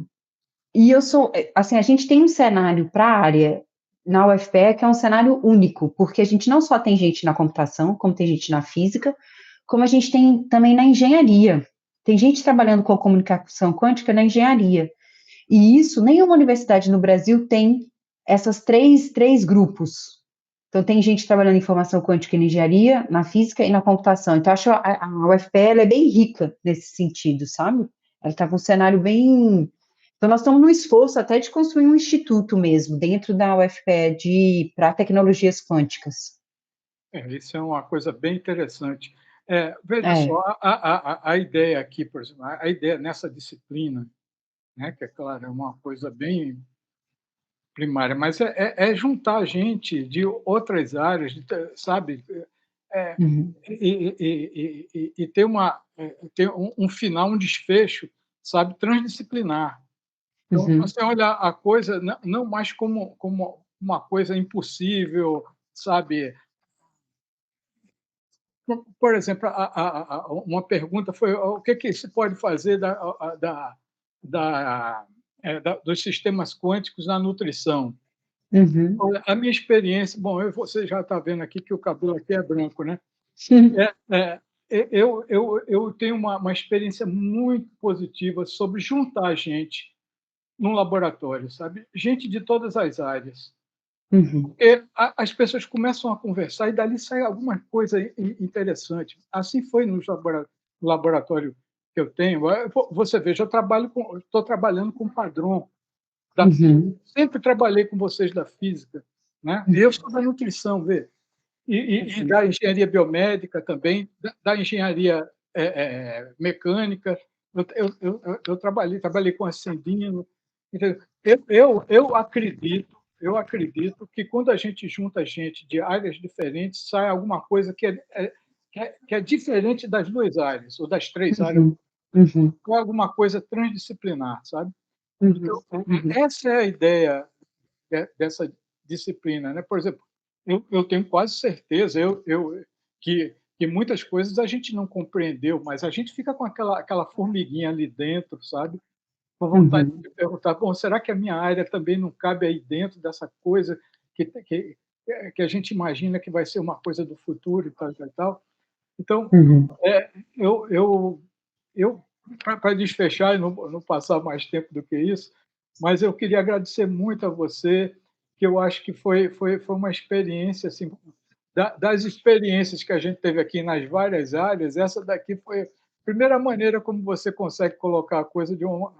eu sou, assim, a gente tem um cenário para a área na UFPE que é um cenário único, porque a gente não só tem gente na computação, como tem gente na física, como a gente tem também na engenharia. Tem gente trabalhando com comunicação quântica na engenharia. E isso, nenhuma universidade no Brasil tem essas três grupos. Então, tem gente trabalhando em informação quântica e engenharia, na física e na computação. Então, acho a UFPE ela é bem rica nesse sentido, sabe? Ela está com um cenário bem. Então, nós estamos no esforço até de construir um instituto mesmo, dentro da UFPE, para tecnologias quânticas. Isso é uma coisa bem interessante. Veja só, a ideia aqui, por exemplo, a ideia nessa disciplina, né, que é claro, é uma coisa bem primária, mas é juntar gente de outras áreas, sabe? E ter ter um final, um desfecho, sabe, transdisciplinar. Então, você olha a coisa não mais como uma coisa impossível, sabe? Por exemplo, uma pergunta foi o que se pode fazer dos sistemas quânticos na nutrição. Olha, a minha experiência, bom, você já está vendo aqui que o cabelo aqui é branco, né? Eu tenho uma experiência muito positiva sobre juntar gente num laboratório, sabe? Gente de todas as áreas. Porque as pessoas começam a conversar e dali sai alguma coisa interessante. Assim foi no laboratório que eu tenho. Você veja, estou trabalhando com padrão da física. Sempre trabalhei com vocês da física, né? E eu sou da nutrição, vê? E da engenharia biomédica também, da engenharia mecânica. Eu trabalhei com acendino. Eu acredito que quando a gente junta gente de áreas diferentes, sai alguma coisa que é diferente das duas áreas, ou das três áreas, ou alguma coisa transdisciplinar, sabe? Então, essa é a ideia disciplina, né? Por exemplo, eu tenho quase certeza que muitas coisas a gente não compreendeu, mas a gente fica com aquela formiguinha ali dentro, sabe? Com vontade Uhum. de perguntar: bom, será que a minha área também não cabe aí dentro dessa coisa que a gente imagina que vai ser uma coisa do futuro e tal, e tal, e tal? Então, Uhum. eu para desfechar e não passar mais tempo do que isso, mas eu queria agradecer muito a você, que eu acho que foi uma experiência, assim, das experiências que a gente teve aqui nas várias áreas, essa daqui foi a primeira maneira como você consegue colocar a coisa de um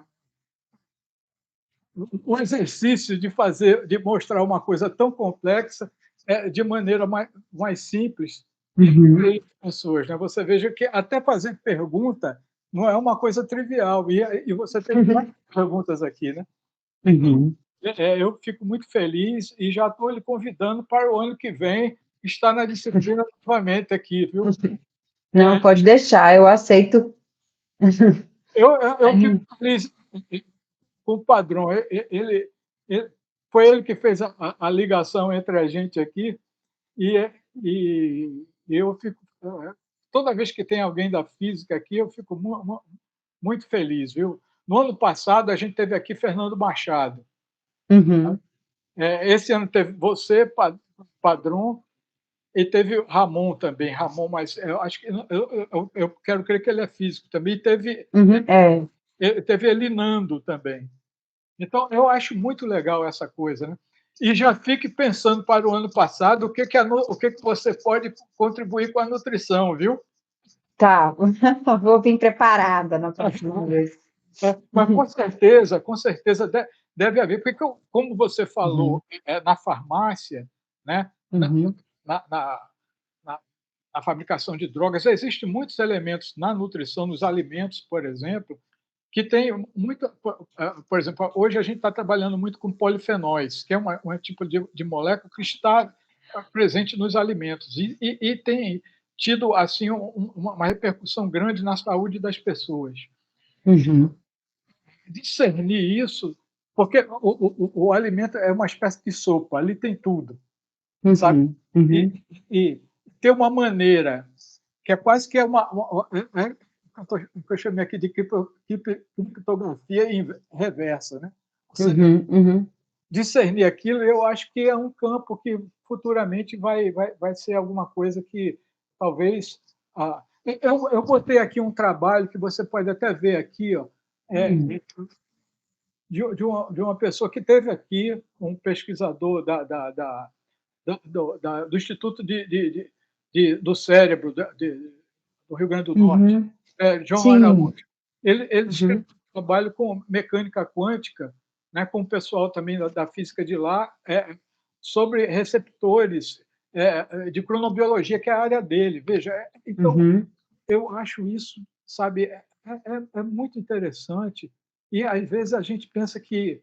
exercício de mostrar uma coisa tão complexa, de maneira mais simples Uhum. para as pessoas, né? Você veja que até fazer pergunta não é uma coisa trivial, e você tem várias perguntas aqui, né? Uhum. Eu fico muito feliz e já estou lhe convidando para o ano que vem estar na disciplina novamente aqui, viu? Não, pode deixar, eu aceito. Eu fico feliz com o Padrão. Ele foi ele que fez a ligação entre a gente aqui, e eu fico, toda vez que tem alguém da física aqui, eu fico muito feliz, viu? No ano passado, a gente teve aqui Fernando Machado. Uhum. Esse ano teve você, Padrão, e teve Ramon também. Ramon, mas eu acho que eu quero crer que ele é físico também. E Uhum. teve Elinando também. Então, eu acho muito legal essa coisa, né? E já fique pensando para o ano passado o que você pode contribuir com a nutrição, viu? Tá, vou vir preparada na próxima vez. Mas com certeza deve haver, porque como você falou, na farmácia, né? Uhum. na, na, na, na fabricação de drogas, existem muitos elementos na nutrição, nos alimentos, por exemplo, que tem muito. Por exemplo, hoje a gente está trabalhando muito com polifenóis, que é um tipo de molécula que está presente nos alimentos e tem tido assim uma repercussão grande na saúde das pessoas. Uhum. Discernir isso, porque o alimento é uma espécie de sopa, ali tem tudo, sabe? Uhum. Uhum. E ter uma maneira que é quase que que eu chamei aqui de criptografia reversa, né? Uhum. Uhum. Discernir aquilo, eu acho que é um campo que futuramente vai ser alguma coisa que talvez. Eu botei aqui um trabalho que você pode até ver aqui, ó, de uma pessoa que teve aqui, um pesquisador do Instituto do Cérebro do Rio Grande do Norte, Uhum. John Sim. Araújo. Ele escreveu Uhum. um trabalho com mecânica quântica, né, com o pessoal também da física de lá, sobre receptores de cronobiologia, que é a área dele. Veja, então, Uhum. eu acho isso, sabe, é muito interessante, e às vezes a gente pensa que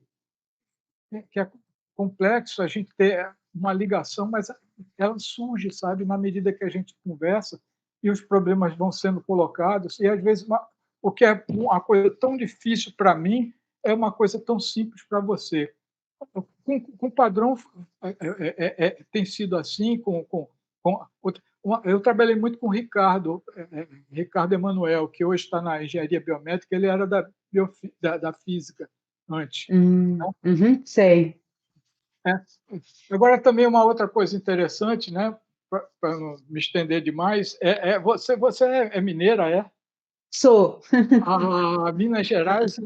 é complexo a gente ter uma ligação, mas ela surge, sabe, na medida que a gente conversa e os problemas vão sendo colocados, e às vezes o que é uma coisa tão difícil para mim é uma coisa tão simples para você. Com o Padrão tem sido assim, eu trabalhei muito com o Ricardo Emanuel, que hoje está na engenharia biomédica, ele era da física antes. Uhum. Sei. Agora, também uma outra coisa interessante, né, para não me estender demais, você é mineira, é? Sou. Minas Gerais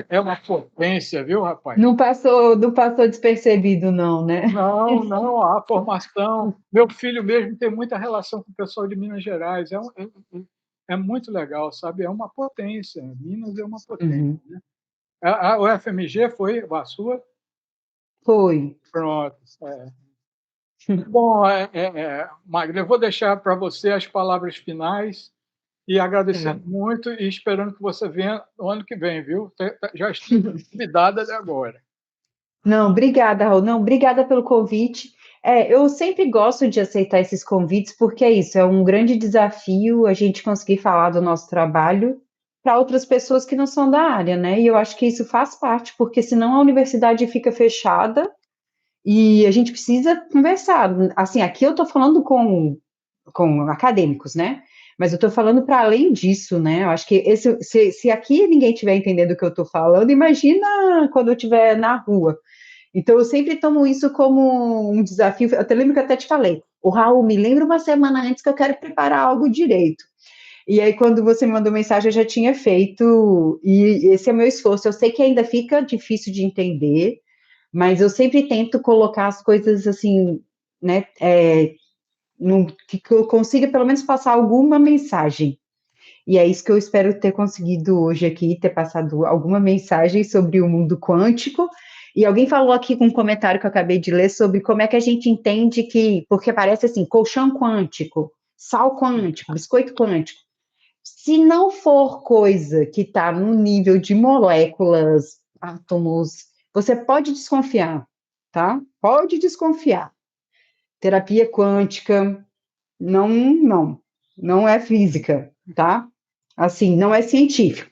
é uma potência, viu, rapaz? Não passou despercebido, não, né? Não, a formação. Meu filho mesmo tem muita relação com o pessoal de Minas Gerais. É muito legal, sabe? É uma potência. Minas é uma potência. Uhum. Né? O FMG foi a sua? Foi. Pronto. Bom, Magda, eu vou deixar para você as palavras finais e agradecendo muito e esperando que você venha no ano que vem, viu? Já estou convidada de agora. Não, obrigada, Raul. Não, obrigada pelo convite. Eu sempre gosto de aceitar esses convites, porque é isso, é um grande desafio a gente conseguir falar do nosso trabalho para outras pessoas que não são da área, né? E eu acho que isso faz parte, porque senão a universidade fica fechada E a gente precisa conversar. Assim, aqui eu estou falando com acadêmicos, né? Mas eu estou falando para além disso, né? Eu acho que se aqui ninguém estiver entendendo o que eu estou falando, imagina quando eu estiver na rua. Então, eu sempre tomo isso como um desafio. Eu até lembro que eu até te falei, o Raul, me lembra uma semana antes que eu quero preparar algo direito. E aí, quando você me mandou mensagem, eu já tinha feito, e esse é o meu esforço. Eu sei que ainda fica difícil de entender, mas eu sempre tento colocar as coisas assim, né, que eu consiga pelo menos passar alguma mensagem. E é isso que eu espero ter conseguido hoje aqui, ter passado alguma mensagem sobre o mundo quântico. E alguém falou aqui com um comentário que eu acabei de ler sobre como é que a gente entende que, porque parece assim, colchão quântico, sal quântico, biscoito quântico. Se não for coisa que está no nível de moléculas, átomos, você pode desconfiar, tá? Pode desconfiar. Terapia quântica não é física, tá? Assim, não é científico.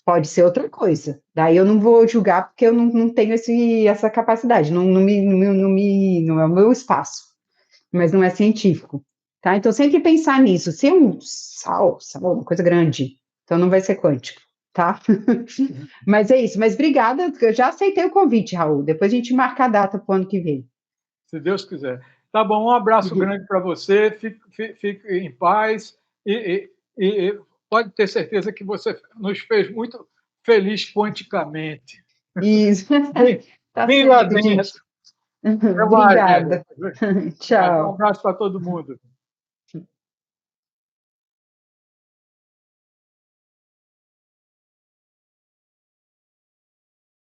Pode ser outra coisa. Daí eu não vou julgar porque eu não tenho essa capacidade, não é o meu espaço, mas não é científico, tá? Então sempre pensar nisso. Se é um sal, uma coisa grande, então não vai ser quântico, tá? Mas é isso. Mas obrigada, eu já aceitei o convite, Raul. Depois a gente marca a data para o ano que vem. Se Deus quiser. Tá bom, um abraço grande para você, fique em paz e pode ter certeza que você nos fez muito feliz quanticamente. Isso. Tá Bem lá certo, dentro. gente. Até mais, Obrigada. né? Um Tchau. abraço para todo mundo.